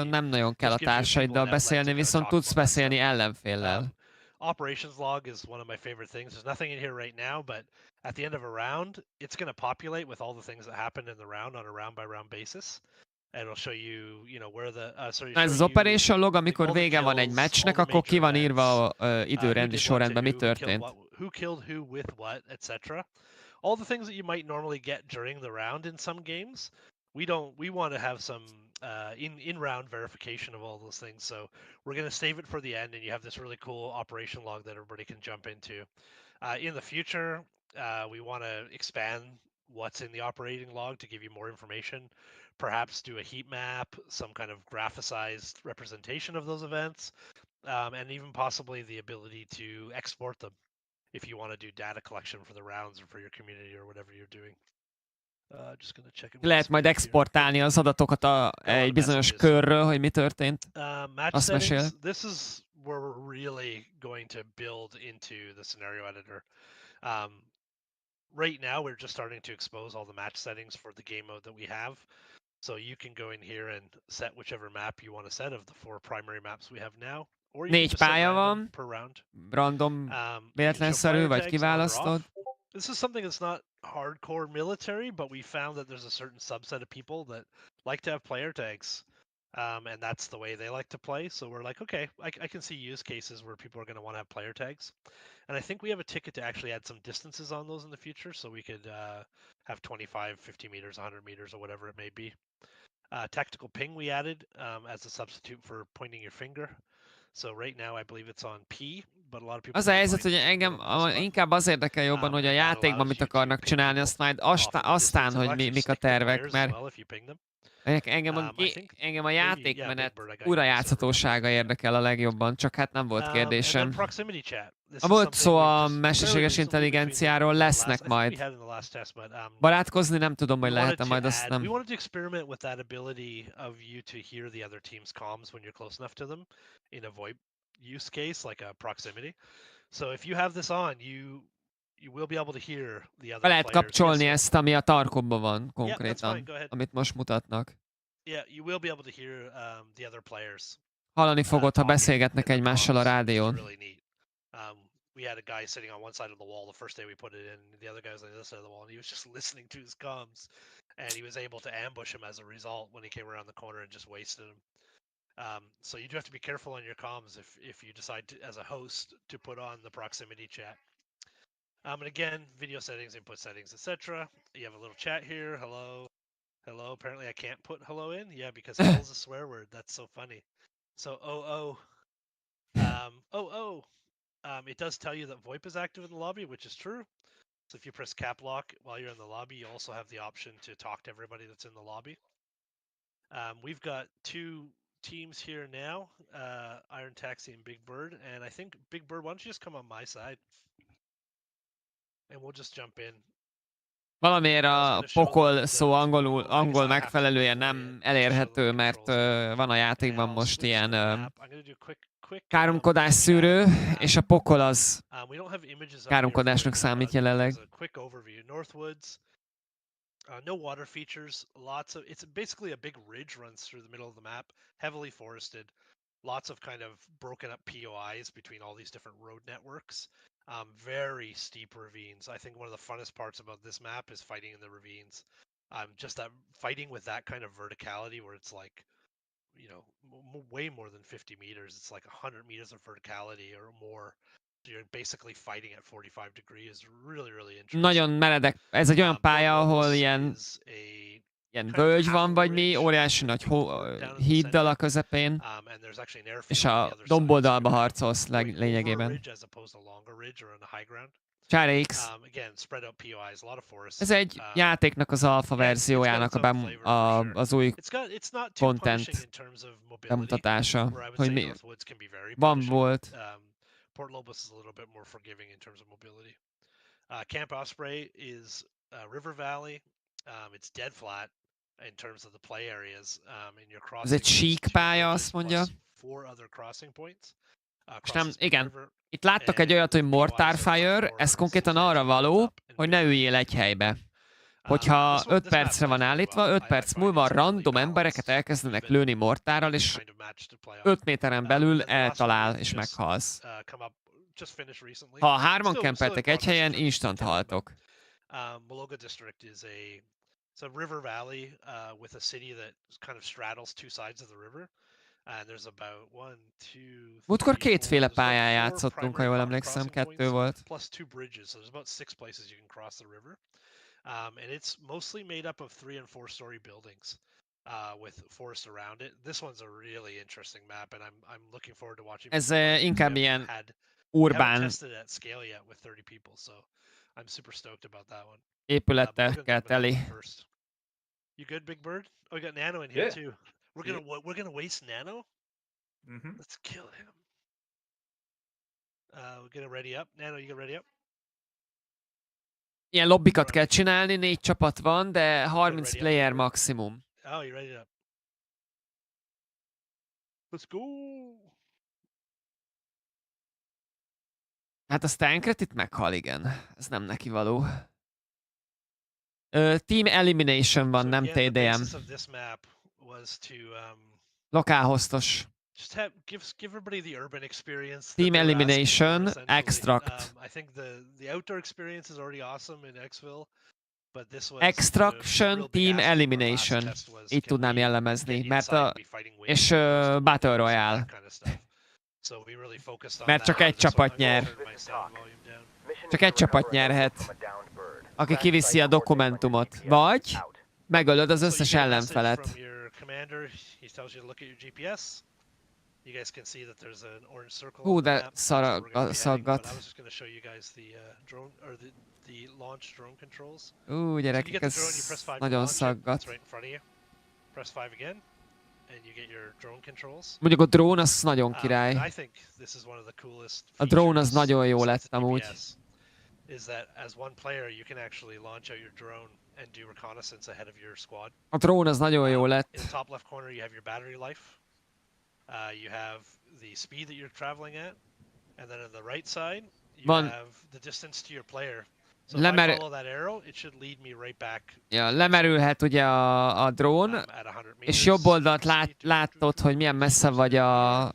nem nagyon kell a társaiddal beszélni, viszont tudsz beszélni ellenféllel. Operations log is one of my favorite things. There's nothing in here right now, but at the end of a round, it's going to populate with all the things that happened in the round on a round-by-round basis. And it'll show you, where the... Ez az operation log, amikor vége van egy matchnek, akkor ki van írva időrendi sorrendben, mi történt. Who killed who with what, etc. All the things that you might normally get during the round in some games, we want to have some in-round verification of all those things. So we're going to save it for the end, and you have this really cool operation log that everybody can jump into. In the future, we want to expand what's in the operating log to give you more information. Perhaps do a heat map, some kind of graphicized representation of those events, and even possibly the ability to export them if you want to do data collection for the rounds or for your community or whatever you're doing. Lehet majd exportálni az adatokat egy bizonyos körről, hogy mi történt. Azt mesél. This is where we're really going to build into the scenario editor. Right now, we're just starting to expose all the match settings for the game mode that we have. So you can go in here and set whichever map you want to set of the 4 primary maps we have now. Or you can just set random per round. Random, véletlenszerű, vagy kiválasztod. This is something that's not hardcore military, but we found that there's a certain subset of people that like to have player tags. And that's the way they like to play. So we're like, okay, I can see use cases where people are going to want to have player tags. And I think we have a ticket to actually add some distances on those in the future. So we could have 25, 50 meters, 100 meters, or whatever it may be. Tactical ping we added as a substitute for pointing your finger. So right now I believe it's on P, but a lot of people... Az a helyzet, hogy engem inkább az érdekel jobban, hogy a játékban mit akarnak csinálni, azt majd aztán, hogy mik a tervek, mert engem a játékmenet újrajátszhatósága érdekel a legjobban, csak hát nem volt kérdésem. Volt szó a mesterséges intelligenciáról, lesznek majd. Barátkozni nem tudom, hogy lehet-e majd, azt nem. We wanted to experiment with that ability of you to hear the other team's comms when you're close enough to them in a VoIP use case, like a proximity. So if you have this on, you will be able to hear the other players. Be lehet kapcsolni ezt, ami a Tarkovban van konkrétan, amit most mutatnak. Yeah, you will be able to hear the other players. Hallani fogod, ha beszélgetnek egymással a rádión. We had a guy sitting on one side of the wall the first day we put it in, and the other guy was on the other side of the wall, and he was just listening to his comms, and he was able to ambush him as a result when he came around the corner and just wasted him. So you do have to be careful on your comms if you decide to, as a host, to put on the proximity chat. And again, video settings, input settings, etc. You have a little chat here. Hello. Hello. Apparently I can't put hello in. Yeah, because hell's a swear word. That's so funny. So, it does tell you that VoIP is active in the lobby, which is true. So if you press cap lock while you're in the lobby, you also have the option to talk to everybody that's in the lobby. We've got 2 teams here now, Iron Taxi and Big Bird. And I think, Big Bird, why don't you just come on my side? And we'll just jump in. Valamiért a pokol szó angol megfelelően nem elérhető, mert van a játékban most ilyen káromkodás szűrő, és a pokol az káromkodásnak számít jelenleg. No water features, it's basically a big ridge runs through the middle of the map, heavily forested, lots of kind of broken up POIs between all these different road networks. Very steep ravines. I think one of the funnest parts about this map is fighting in the ravines. Just that fighting with that kind of verticality where it's like, you know, way more than 50 meters. It's like 100 meters of verticality or more. So you're basically fighting at 45 degrees. Is really, really interesting. Nagyon meredek. Ez egy olyan pálya, ahol ilyen völgy van, vagy mi, óriási nagy híddal a közepén, és a domboldalba harcolsz lényegében. Csára X. Ez egy játéknak az alfa verziójának az új content bemutatása, hogy mi volt. Port Lobos is a little bit more forgiving in terms of mobility. Camp Osprey is River Valley. It's dead flat in terms of the play areas. And you're crossing. Ez egy sík pálya, azt mondja. És nem, igen, itt láttak egy olyat, hogy Mortar Fire, ez konkrétan arra való, hogy ne üljél egy helybe. Hogyha 5 percre van állítva, 5 perc múlva random embereket elkezdenek lőni mortárral, és 5 méteren belül eltalál, és meghalsz. Ha 3-an kempeltek egy helyen, instant haltok. Mologa District is a river valley with a city that kind of straddles two sides of the river. And there's about 1, 2, múltkor kétféle pályán játszottunk, ha jól emlékszem, 2 volt. Plus 2 bridges, so there's about 6 places you can cross the river. And it's mostly made up of 3- and 4-story buildings with forest around it. This one's a really interesting map, and I'm looking forward to watching. Ez inkább ilyen urbán tested at scale yet with 30 people, so I'm super stoked about that one. épületekkel teli. You good, Big Bird? Oh, we got Nano in here too. We're gonna waste Nano. Let's kill him. We're gonna ready up. Nano, you get ready up. Ilyen lobbikat kell csinálni, 4 csapat van, de 30 player maximum. Oh, you ready up? Let's go. Hát a Stankret itt meghal, igen. Ez nem neki való. Team Elimination van, nem TDM. Lokálhoztos. Team Elimination, Extract. Extraction, Team Elimination. Így tudnám jellemezni, mert és Battle Royale. Mert csak egy csapat nyer. Csak egy csapat nyerhet. Aki kiviszi a dokumentumot. Vagy megölöd az összes ellenfelet. Hú, de szaggat. Gyerekek, ez nagyon szaggat. Mondjuk a drón az nagyon király. A drón az nagyon jó lett amúgy. A drón az nagyon jó lett. You have the speed that you're traveling at, and then on the right side, you van have the distance to your player. So if I follow that arrow, it should lead me right back. Ja, lemerülhet ugye a drón, és jobb oldalt látod, hogy milyen messze vagy a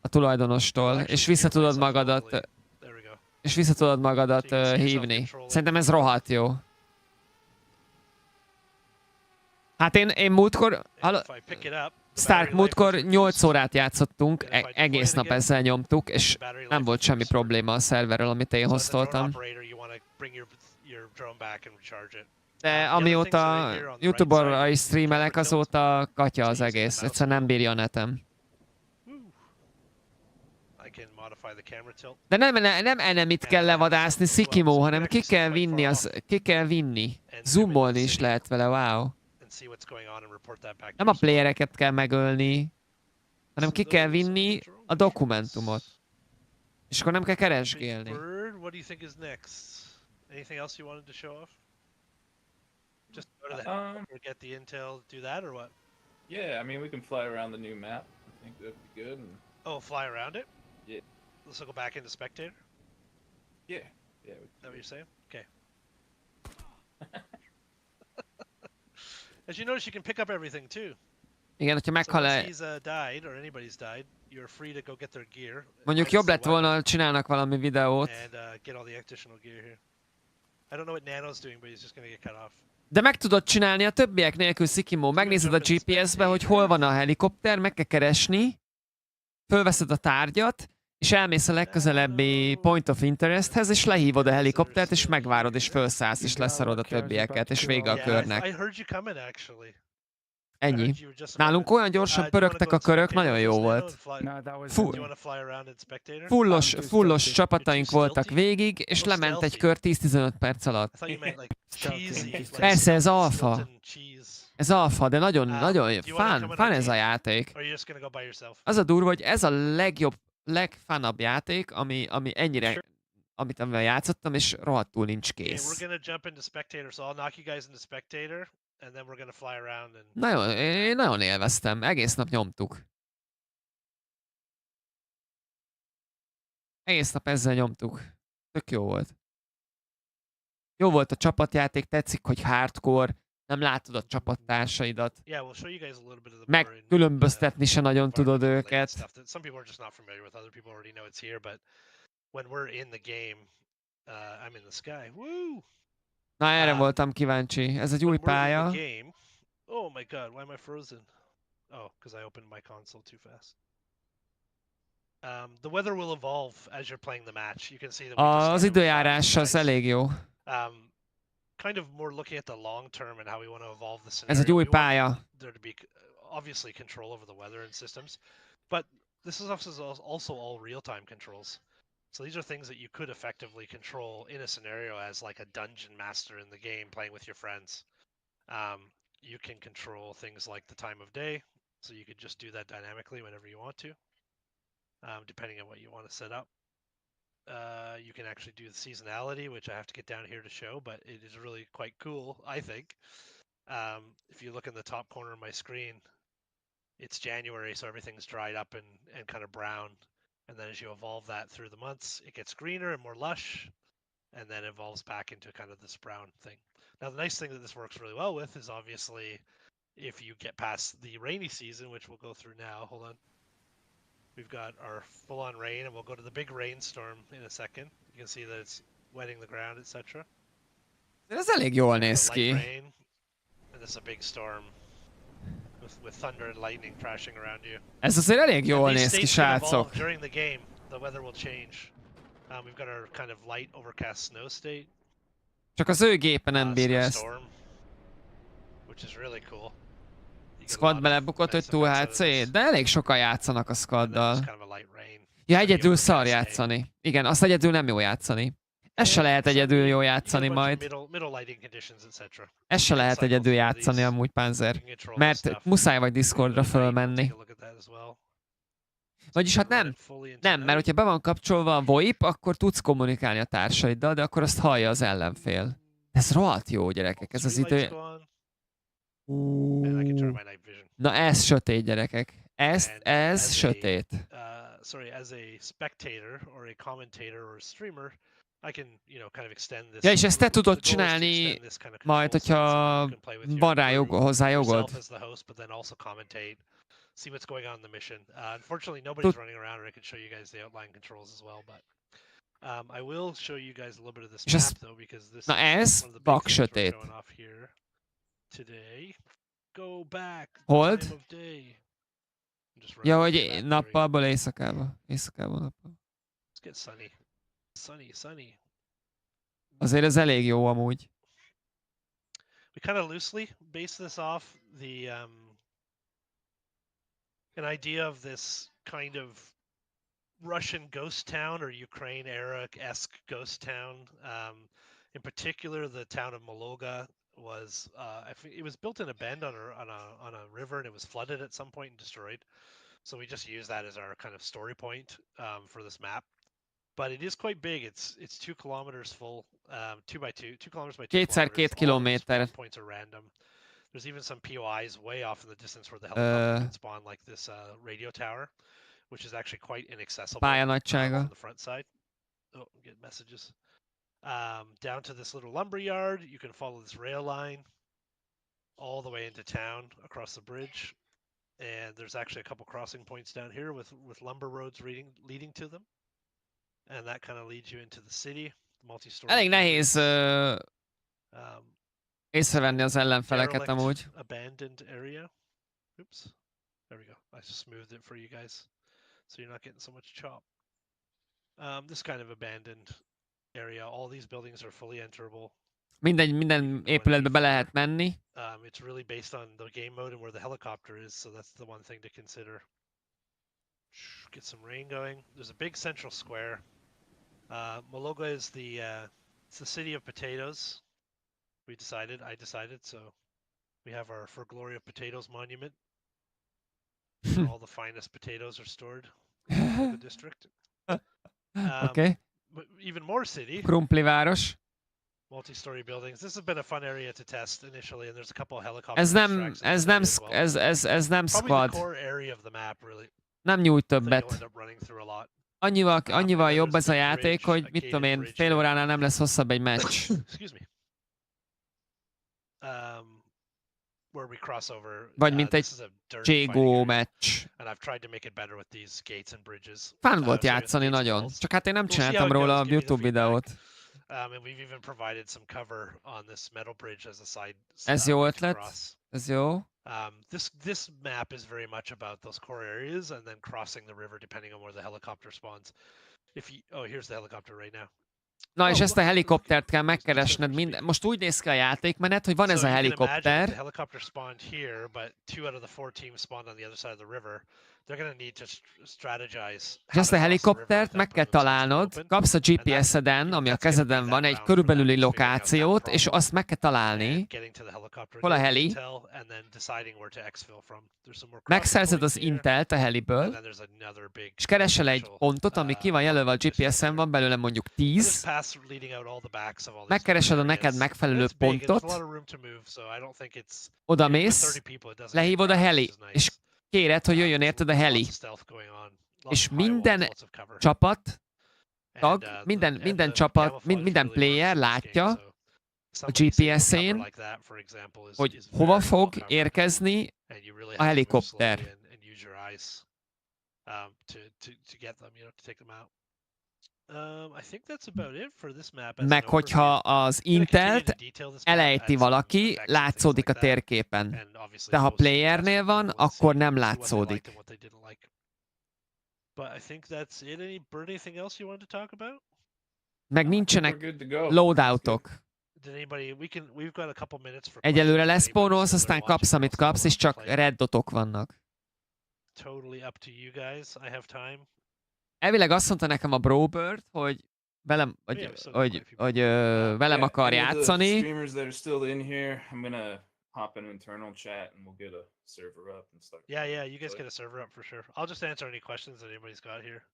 tulajdonostól, és vissza tudod magadat hívni. Szerintem ez rohadt jó. Hát én múltkor, Stark múltkor 8 órát játszottunk, egész nap ezzel nyomtuk, és nem volt semmi probléma a szerverrel, amit én hoztoltam. De amióta YouTube-ra is streamelek, azóta katya az egész, egyszerűen nem bírja a netem. De nem enemit kell levadászni, Szikimó, hanem ki kell vinni. Zoomolni is lehet vele, wow. Nem a playereket kell megölni, hanem ki kell vinni a dokumentumot. És akkor nem kell keresgélni. Get the intel, do that or what? Yeah, I mean we can fly around the new map. I think that'd be good. Oh, fly around it? Yeah. Let's go back into spectator. Yeah. Yeah. Is that what you're saying? Okay. As you notice, you can pick up everything too. Igen, hogyha meghal died or anybody's died, you're free to go get their gear. Mondjuk jobb lett volna, csinálnak valami videót. And get all the additional gear here. I don't know what Nano's doing, but he's just gonna get cut off. De meg tudod csinálni a többiek nélkül, Szikimó. Megnézed a GPS-be, hogy hol van a helikopter, meg kell keresni, fölveszed a tárgyat, és elmész a legközelebbi point of interesthez, és lehívod a helikoptert, és megvárod, és felszállsz, és leszarod a többieket, és vége a körnek. I heard you coming actually. Ennyi. Nálunk olyan gyorsan pörögtek a körök, nagyon jó volt. Fullos csapataink voltak végig, és lement egy kör 10-15 perc alatt. Persze, ez alfa. Ez alfa, de nagyon fán ez a játék. Az a durva, hogy ez a legjobb, legfanabb játék, ami ennyire, amivel játszottam, és rohadtul nincs kész. Én nagyon élveztem, egész nap nyomtuk. Egész nap ezzel nyomtuk. Tök jó volt. Jó volt a csapatjáték, tetszik, hogy hardcore, nem látod a csapattársaidat. Megkülönböztetni se nagyon tudod őket. Na, erre voltam kíváncsi. Ez egy új pálya. Oh my god, why am I frozen? Oh, because I opened my console too fast. The weather will evolve as you're playing the match. You can see that Az időjárás az elég jó. Kind of more looking at the long term and how we want to evolve the scenario. Ez egy új pálya. There to be obviously control over the weather and systems, but this is also all real-time controls. So these are things that you could effectively control in a scenario as like a dungeon master in the game playing with your friends. You can control things like the time of day, so you could just do that dynamically whenever you want to, depending on what you want to set up. You can actually do the seasonality, which I have to get down here to show, but it is really quite cool, I think. If you look in the top corner of my screen, it's January, so everything's dried up and kind of brown. And then as you evolve that through the months, it gets greener and more lush, and then evolves back into kind of this brown thing. Now, the nice thing that this works really well with is obviously if you get past the rainy season, which we'll go through now. Hold on. We've got our full-on rain, and we'll go to the big rainstorm in a second. You can see that it's wetting the ground, etc. Ez elég jól néz ki. Rain, and this is a big storm with thunder and lightning crashing around you. Ez azért elég jól néz ki, srácok. During the game, the weather will change. We've got our kind of light overcast snow state. Csak az ő gépe nem bírja ezt. Storm, which is really cool. Squad belebukott 5 túl HC, de elég sokan játszanak a squaddal. Ja, egyedül szar játszani. Igen, azt egyedül nem jó játszani. Ez se lehet egyedül jó játszani majd. Ez se lehet egyedül játszani amúgy, Panzer. Mert muszáj vagy Discordra fölmenni. Vagyis hát nem. Nem, mert hogyha be van kapcsolva a VoIP, akkor tudsz kommunikálni a társaiddal, de akkor azt hallja az ellenfél. Ez rohadt jó, gyerekek. Ez az idő... Na ez sötét, gyerekek. Ez sötét. Sorry, as a spectator or a commentator or a streamer, I can, you know, kind of extend this. Ja, és ezt te tudod csinálni majd, hogyha van rá hozzá jogod. See what's going on in the mission. Unfortunately, nobody's running around, or I could show you guys the outline controls as well, but I will show you guys a little bit of this map though, because this is one of the big things we're showing off here today. Go back. Hold. Time of day. Ja, hogy nappalból éjszakába. Éjszakába nappal. Let's get sunny. Sunny. Azért ez elég jó amúgy. We kind of loosely base this off the an idea of this kind of Russian ghost town or Ukraine era-esque ghost town. In particular, the town of Mologa was it was built in a bend on a river, and it was flooded at some point and destroyed. So we just use that as our kind of story point for this map. But it is quite big. It's 2 kilometers full, 2 kilometers by 2 2x2 kilométer. Points are random. There's even some POIs way off in the distance where the helicopter can spawn, like this radio tower, which is actually quite inaccessible on the front side. Oh, I'm getting messages. Down to this little lumber yard. You can follow this rail line all the way into town across the bridge. And there's actually a couple crossing points down here with lumber roads leading to them. And that kind of leads you into the city. multi-story. Elég nehéz észrevenni az ellenfeleket amúgy. Abandoned area. Oops. There we go. I just smoothed it for you guys, so you're not getting so much chop. This kind of abandoned area. All these buildings are fully enterable. Minden épületbe be lehet menni. It's really based on the game mode and where the helicopter is, so that's the one thing to consider. Get some rain going. There's a big central square. Mologa is it's the city of potatoes. I decided, so we have our For Glory of Potatoes monument. Where all the finest potatoes are stored in the district. Okay. But even more city. Krumpliváros. Multi-story buildings. This has been a fun area to test initially, and there's a couple of helicopter tracks ez nem squad. Probably the core area of the map, really. Nem nyújt többet. Annyival jobb ez a játék, hogy mit tudom én, fél óránál nem lesz hosszabb egy meccs. Excuse me. Where we cross over. Vagy mint egy Jago meccs. Fun volt játszani nagyon. Csak hát én nem csináltam róla a YouTube videót. And we've even provided some cover on this metal bridge as a side. Ez jó ötlet. Ez jó. This map is very much about those core areas and then crossing the river depending on where the helicopter spawns. Here's the helicopter right now. Na és ezt a helikoptert kell megkeresned. Most úgy néz ki a játékmenet, hogy van ez a helikopter. The helicopter spawned here, but 2 out of the 4 teams spawned on the other side of the river. They're going to need to strategize. És ezt a helikoptert meg kell találnod, kapsz a GPS-eden, ami a kezeden van, egy körülbelüli lokációt, és azt meg kell találni. Hol a heli? Megszerzed az intelt a heliből, és keresel egy pontot, ami ki van jelölve a GPS-en, van belőle mondjuk 10. Megkeresed a neked megfelelő pontot, oda mész, lehívod a heli, és kéred, hogy jöjjön érted a heli. És minden csapat, minden player látja a GPS-én, hogy hova fog érkezni a helikopter. Meg hogyha az intelt elejti valaki, látszódik a térképen. De ha playernél van, akkor nem látszódik. Meg nincsenek loadoutok. Egyelőre leszpónolsz, aztán kapsz, amit kapsz, és csak red dotok vannak. Elvileg azt mondta nekem a Brobird, hogy velem, velem akar játszani. Hop in internal chat and we'll get a server up and stuff. Yeah, you guys get a server up for sure. I'll just answer any questions that anybody's got here.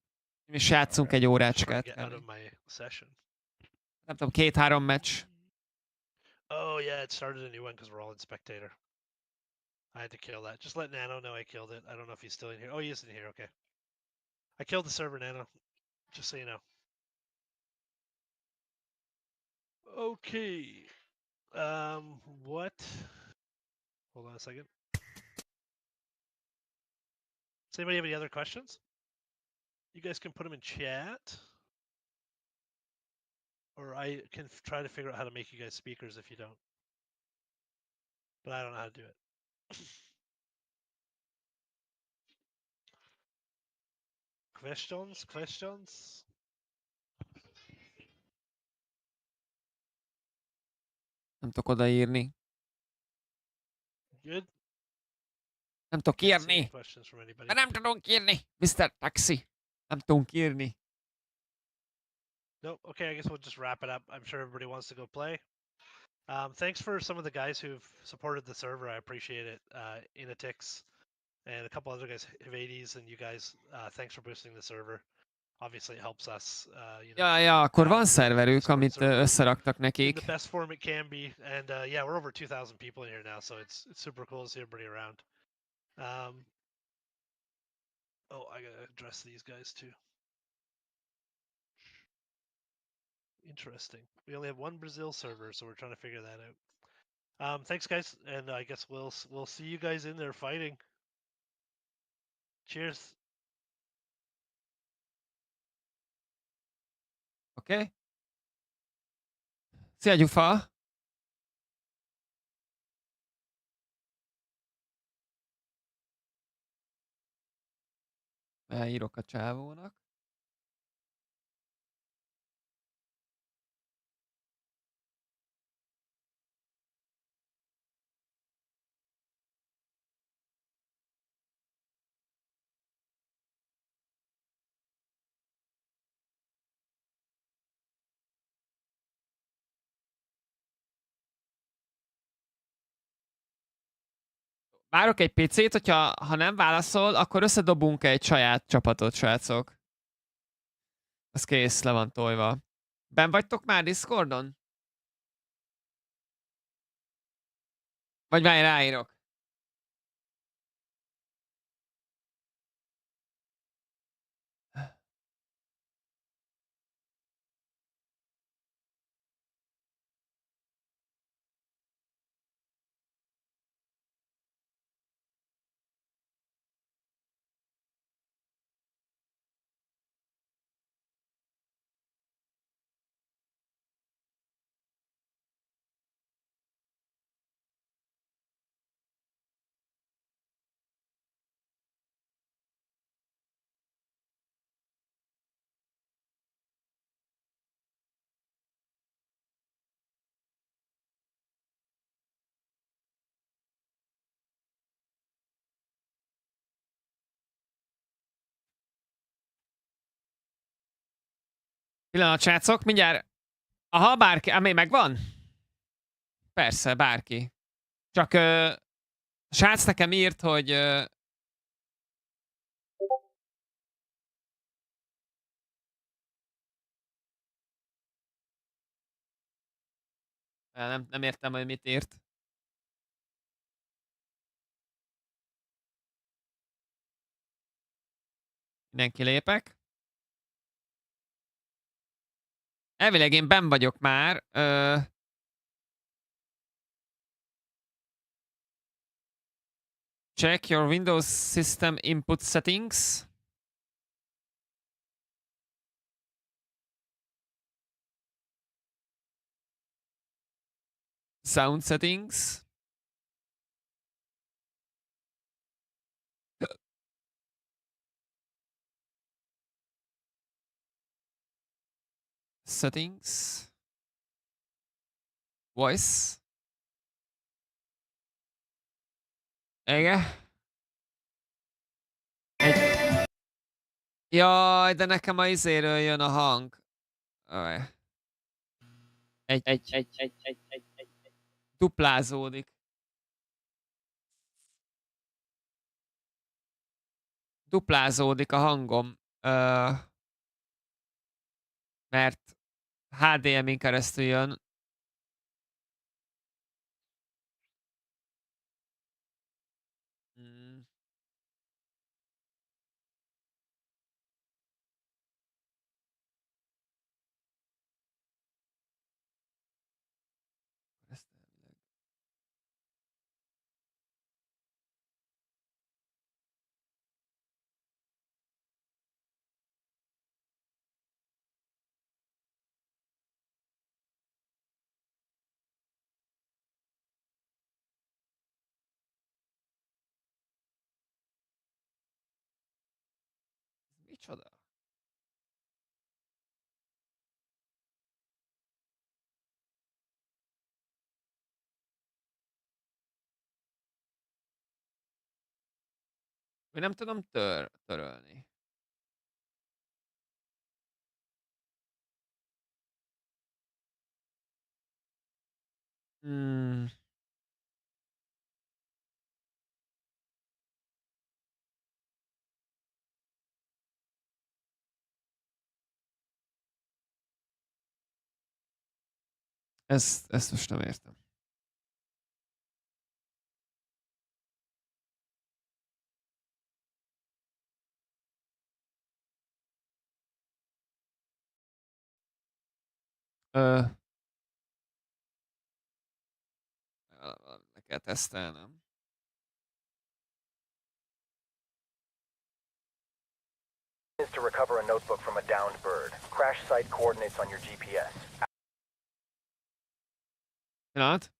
És játszunk egy órácskát. Nem tudom, 2-3 meccs. Oh yeah, it started a new one because we're all in spectator. I had to kill that. Just let Nano know I killed it. I don't know if he's still in here. Oh, he is in here. Okay. I killed the server, Nano. Just so you know. Okay. What? Hold on a second. Does anybody have any other questions? You guys can put them in chat. Or I can try to figure out how to make you guys speakers if you don't. But I don't know how to do it. Questions? Nem tudok odaírni. Good. Nem tudok írni. De nem tudunk írni. Mr. Taxi. Nem tudunk írni. No, okay, I guess we'll just wrap it up. I'm sure everybody wants to go play. Thanks for some of the guys who've supported the server. I appreciate it. Inatix and a couple other guys, Hivades and you guys. Thanks for boosting the server. Obviously it helps us. Ja, akkor van szerverük, amit összeraktak nekik. In the best form it can be, and yeah, we're over 2,000 people in here now, so it's super cool to see everybody around. I gotta address these guys too. Interesting. We only have one Brazil server, so we're trying to figure that out. Thanks, guys, and I guess we'll see you guys in there fighting. Cheers. Okay. Szia, Gyufa! Elírok a csávónak. Várok egy picit, ha nem válaszol, akkor összedobunk egy saját csapatot, srácok. Az kész, le van tojva. Ben vagytok már Discordon? Vagy már ráírok? Pillanat, srácok, mindjárt. Aha, bárki. Ami megvan? Persze, bárki. Csak srác nekem írt, hogy nem értem, hogy mit írt. Mindenki lépek. Elvileg én benn vagyok már. Check your Windows system input settings. Sound settings. Settings. Voice. Igen. Jaj, de nekem a izéről jön a hang. Duplázódik. Duplázódik a hangom. Mert HDMI-n keresztül jön. Micsoda? Én nem tudom törölni. Ezt most nem értem. Le kell tesztelnem. Is to recover a notebook from a downed bird. Crash site coordinates on your GPS. Pillanat.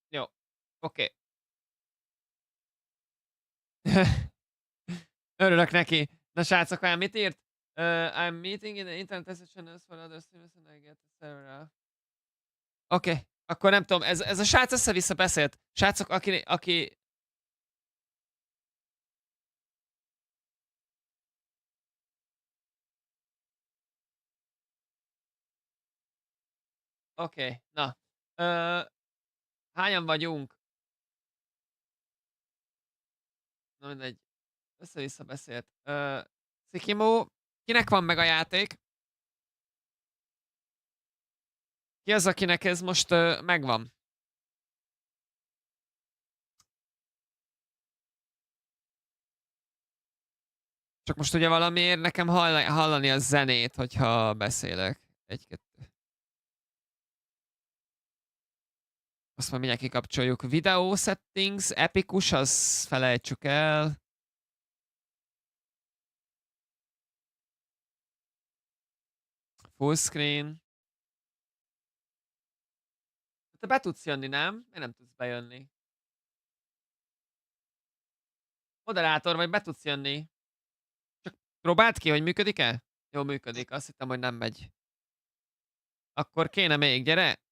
Jó. Oké. Örülök neki. Na srácok, olyan mit írt? I'm meeting in the internet channels for other streamers and I get a server. Oké. Akkor nem tudom, ez a srác össze-vissza beszélt. Srácok, aki... Oké, na. Hányan vagyunk? Na mindegy. Össze-vissza beszélt. Szikimó, kinek van meg a játék? Ki az, akinek ez most megvan? Csak most ugye valamiért nekem hallani a zenét, hogyha beszélek. Egy-kettő. Azt már mindjárt kikapcsoljuk. Video settings, epikus, az felejtsük el. Full screen. Te be tudsz jönni, nem? Miért nem tudsz bejönni? Moderátor vagy, be tudsz jönni. Csak próbáld ki, hogy működik-e? Jó, működik. Azt hittem, hogy nem megy. Akkor kéne még, gyere!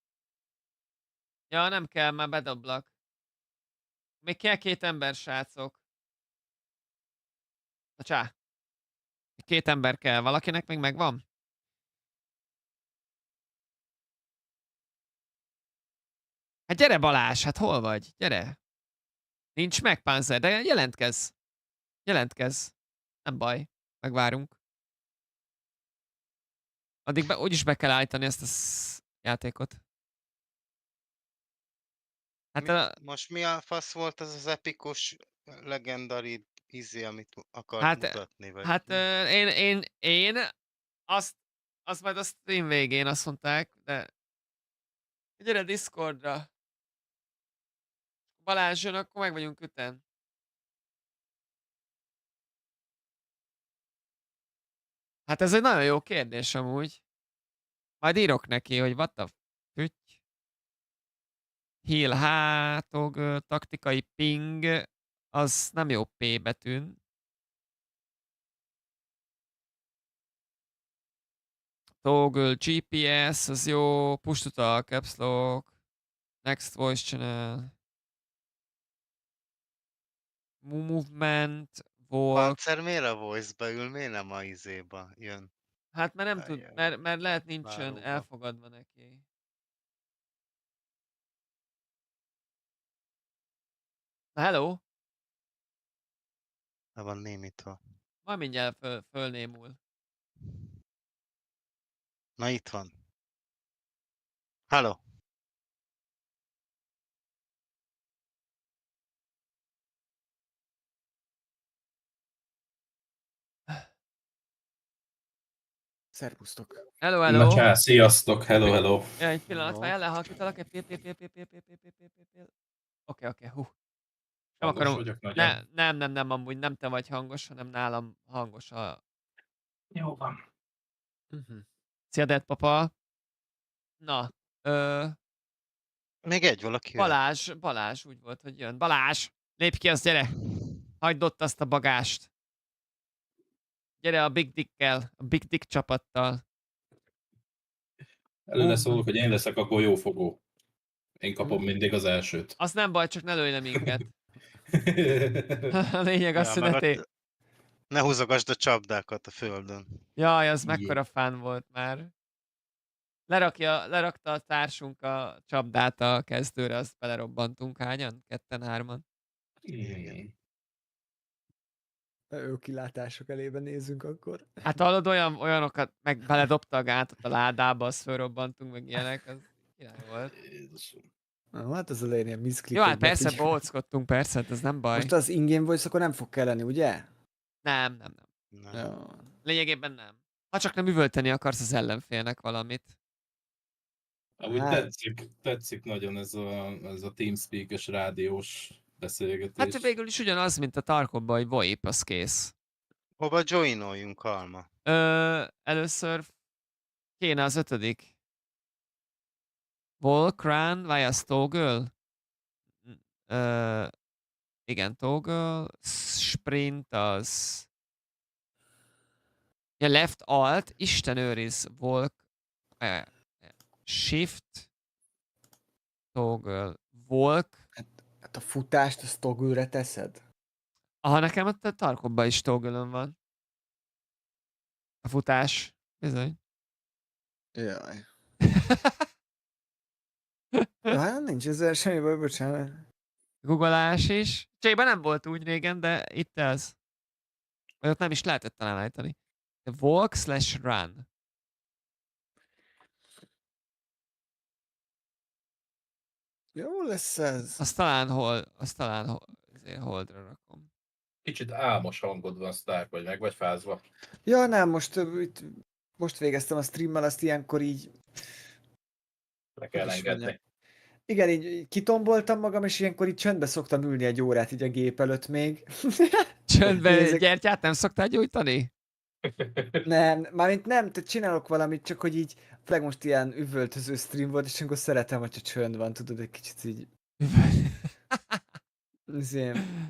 Ja, nem kell, már bedoblak. Még kell 2 ember, srácok. Na csá. 2 ember kell. Valakinek még megvan? Hát gyere Balázs, hát hol vagy? Gyere. Nincs meg, Panzer, de jelentkezz. Jelentkezz. Nem baj. Megvárunk. Addig úgyis be kell állítani ezt a játékot. Hát Most mi a fasz volt az az epikus legendary amit akart mutatni? Vagy Hát én azt majd a stream végén azt mondták, de gyere Discordra. Balázs jön, akkor meg vagyunk üten. Hát ez egy nagyon jó kérdés amúgy. Majd írok neki, hogy what the fütty. Heal hátog, taktikai ping, az nem jó P betűn. Toggle GPS, az jó, push to talk, caps lock, next voice channel. Movement, walk. Panzer miért a voice-ba ül, miért nem a izéba jön? Hát mert nem tud, mert lehet nincsen Váróba. elfogadva neki. Na hello? Le van némítva. Majd mindjárt fölnémul. Na itt van. Hello. Szervusztok. Hello, hello. Na csá, sziasztok, hello, hello. Ja, egy pillanat, várjál, lehalkítalak egy pil. Oké, hú. Nem Hangos akarom. vagyok nagyon. Nem, amúgy nem te vagy hangos, hanem nálam hangos a... Jó van. Szia, Dead papa. Na, Még egy valaki jön. Balázs úgy volt, hogy jön. Balázs, lépj ki, azt gyere. Hagyd ott azt a bagást. Gyere a Big Dickkel, a Big Dick csapattal. Előre szólok, hogy én leszek a golyófogó. Én kapom mindig az elsőt. Az nem baj, csak ne lőj le minket. A lényeg az, Ja, hogy ne húzogasd a csapdákat a földön. Jaj, az mekkora fán volt már. Lerakta a társunk a csapdát a kezdőre, azt belerobbantunk hányan? 2-3-an. Igen. Jó kilátások elébe nézzünk akkor. Hát hallod, olyanokat, meg beledobta a gátot a ládába, azt fölrobbantunk, meg ilyenek, az király volt. Hát az elején ilyen miszklik. Jó, hát persze, bóckodtunk, persze, hát ez nem baj. Most az in-game voice akkor nem fog kelleni, ugye? Nem. Ja. Lényegében nem. Ha csak nem üvölteni akarsz az ellenfélnek valamit. Amúgy Hát, tetszik nagyon ez a TeamSpeak-es rádiós beszélgetés. Hát végül is ugyanaz, mint a Tarkovban, hogy VoIP, az kész. Hova joinoljunk, Alma? Először kéne az 5. Volcran, Vias Toggle? Igen, Toggle. Sprint az... Ja, left alt, Isten őriz, shift, toggle, Hát a futást azt toggle-re teszed? Aha, nekem ott a Tarkovban is toggle van. A futás, bizony. Jaj. Hát nincs ezzel semmi baj, bocsánat. Googleás is. Csében nem volt úgy régen, de itt ez. Vagy ott nem is lehetett talán állítani. Walk/run. Jó lesz ez. Azt talán holdra rakom. Kicsit álmos hangod van, Stark, vagy fázva. Ja, nem, most végeztem a streammel, azt ilyenkor így... Le kell engedni. Igen, így kitomboltam magam, és ilyenkor így csöndbe szoktam ülni egy órát így a gép előtt még. Csöndbe gyertyát nem szoktál gyújtani? Nem, mármint nem, tehát csinálok valamit, csak hogy így, főleg most ilyen üvöltöző stream volt, és akkor szeretem, hogyha csönd van, tudod, egy kicsit így...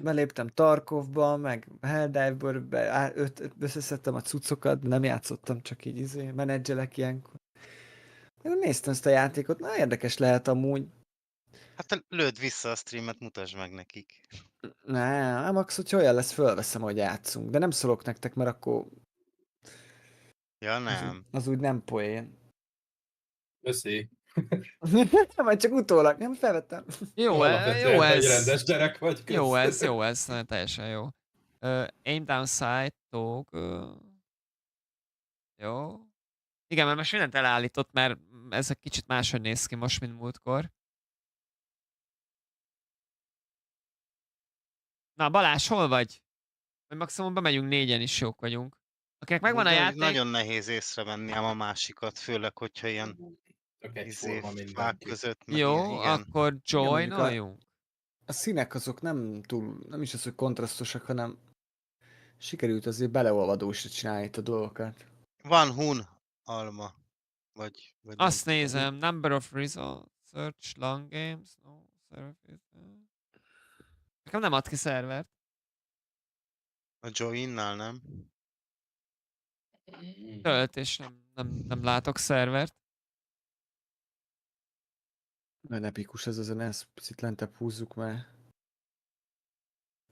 Beléptem Tarkovba, meg Helldive-be, összeszedtem a cuccokat, nem játszottam, csak így menedzselek ilyenkor. Néztem ezt a játékot, na érdekes lehet amúgy. Hát lőd vissza a streamet, mutasd meg nekik. Nem, max, hogyha olyan lesz, fölveszem, hogy játszunk, de nem szólok nektek, mert akkor... Ja, nem. Az úgy nem poén. Köszi. Majd csak utólag, nem felvettem. Jó ez. Egy rendes gyerek vagy. Jó ez, teljesen jó. Aim down sight, toggle. Jó. Igen, mert most mindent elállított, mert ez egy kicsit máshogy néz ki most, mint múltkor. Na, Balázs, hol vagy? Vagy maximum bemegyünk 4-en is jók vagyunk. Akinek megvan a játék... Nagyon nehéz észrevenni ám a másikat, főleg, hogyha ilyen fák között, meg Jó, ilyen, igen. akkor joinoljunk. A színek azok nem is az, hogy kontrasztosak, hanem sikerült azért beleolvadósra csinálni itt a dolgokat. Van hun, Alma. Vagy Azt nézem, number of results, search, long games, no, service. Nekem nem ad ki szervert. A joinnál nem? Tölt, és nem látok szervert. Nagyon epikus ez a zene, ezt picit lentebb húzzuk már.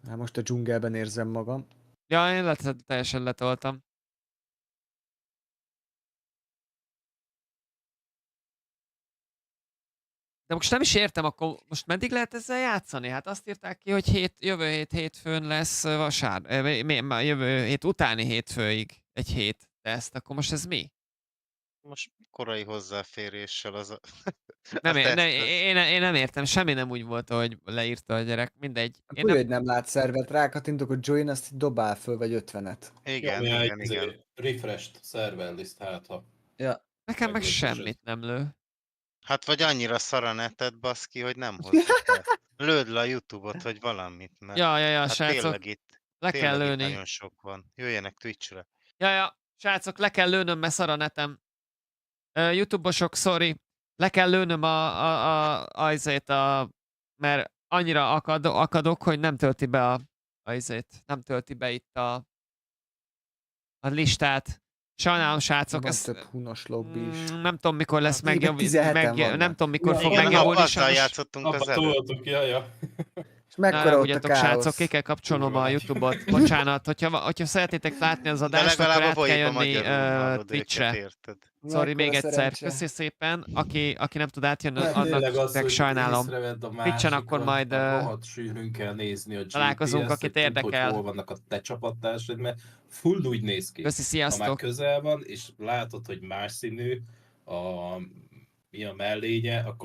Hát most a dzsungelben érzem magam. Ja, én teljesen letoltam. De most nem is értem, akkor most meddig lehet ezzel játszani? Hát azt írták ki, hogy jövő hétfőn lesz jövő hét utáni hétfőig egy hét teszt, akkor most ez mi? Most korai hozzáféréssel az a... Én nem értem, semmi nem úgy volt, ahogy leírta a gyerek, mindegy. Én nem... hogy nem lát szervet, rákattintok, hogy join, azt dobál föl, vagy 50-et. Igen. Refreshed server list, hát ha. Ja. Nekem meg semmit nem lő. Hát vagy annyira szar a neted, baszki, hogy nem hozzuk el. Lőd le a YouTube-ot, hogy valamit, mert Ja, hát srácok, tényleg itt, le kell lőni. Nagyon sok van. Jöjjenek Twitchre. Ja, srácok, le kell lőnöm, mert szar a netem. YouTube-osok, sorry. Le kell lőnöm mert annyira akadok, hogy nem tölti be nem tölti be itt a listát. Sajnálom, srácok, ez több hunos lobby is. Nem tudom, mikor lesz nem tudom, mikor fog megjavulni. Azzal játszottunk az előtt. És mekkora ott a káosz. Srácok, ki kell kapcsolnom a YouTube-ot. Bocsánat, hogyha szeretnétek látni az adást, akkor át kell jönni Twitchre. Sorry, még egyszer. Köszi szépen. Aki nem tud átjönni, annak sajnálom. Twitchen akkor majd sűrűn kell nézni a találkozunk, akit érdekel. Hogy hol vannak a te csapattársaid, mert full úgy néz ki. Köszi, sziasztok. Ha már közel van, és látod, hogy más színű mi a mellénye, akkor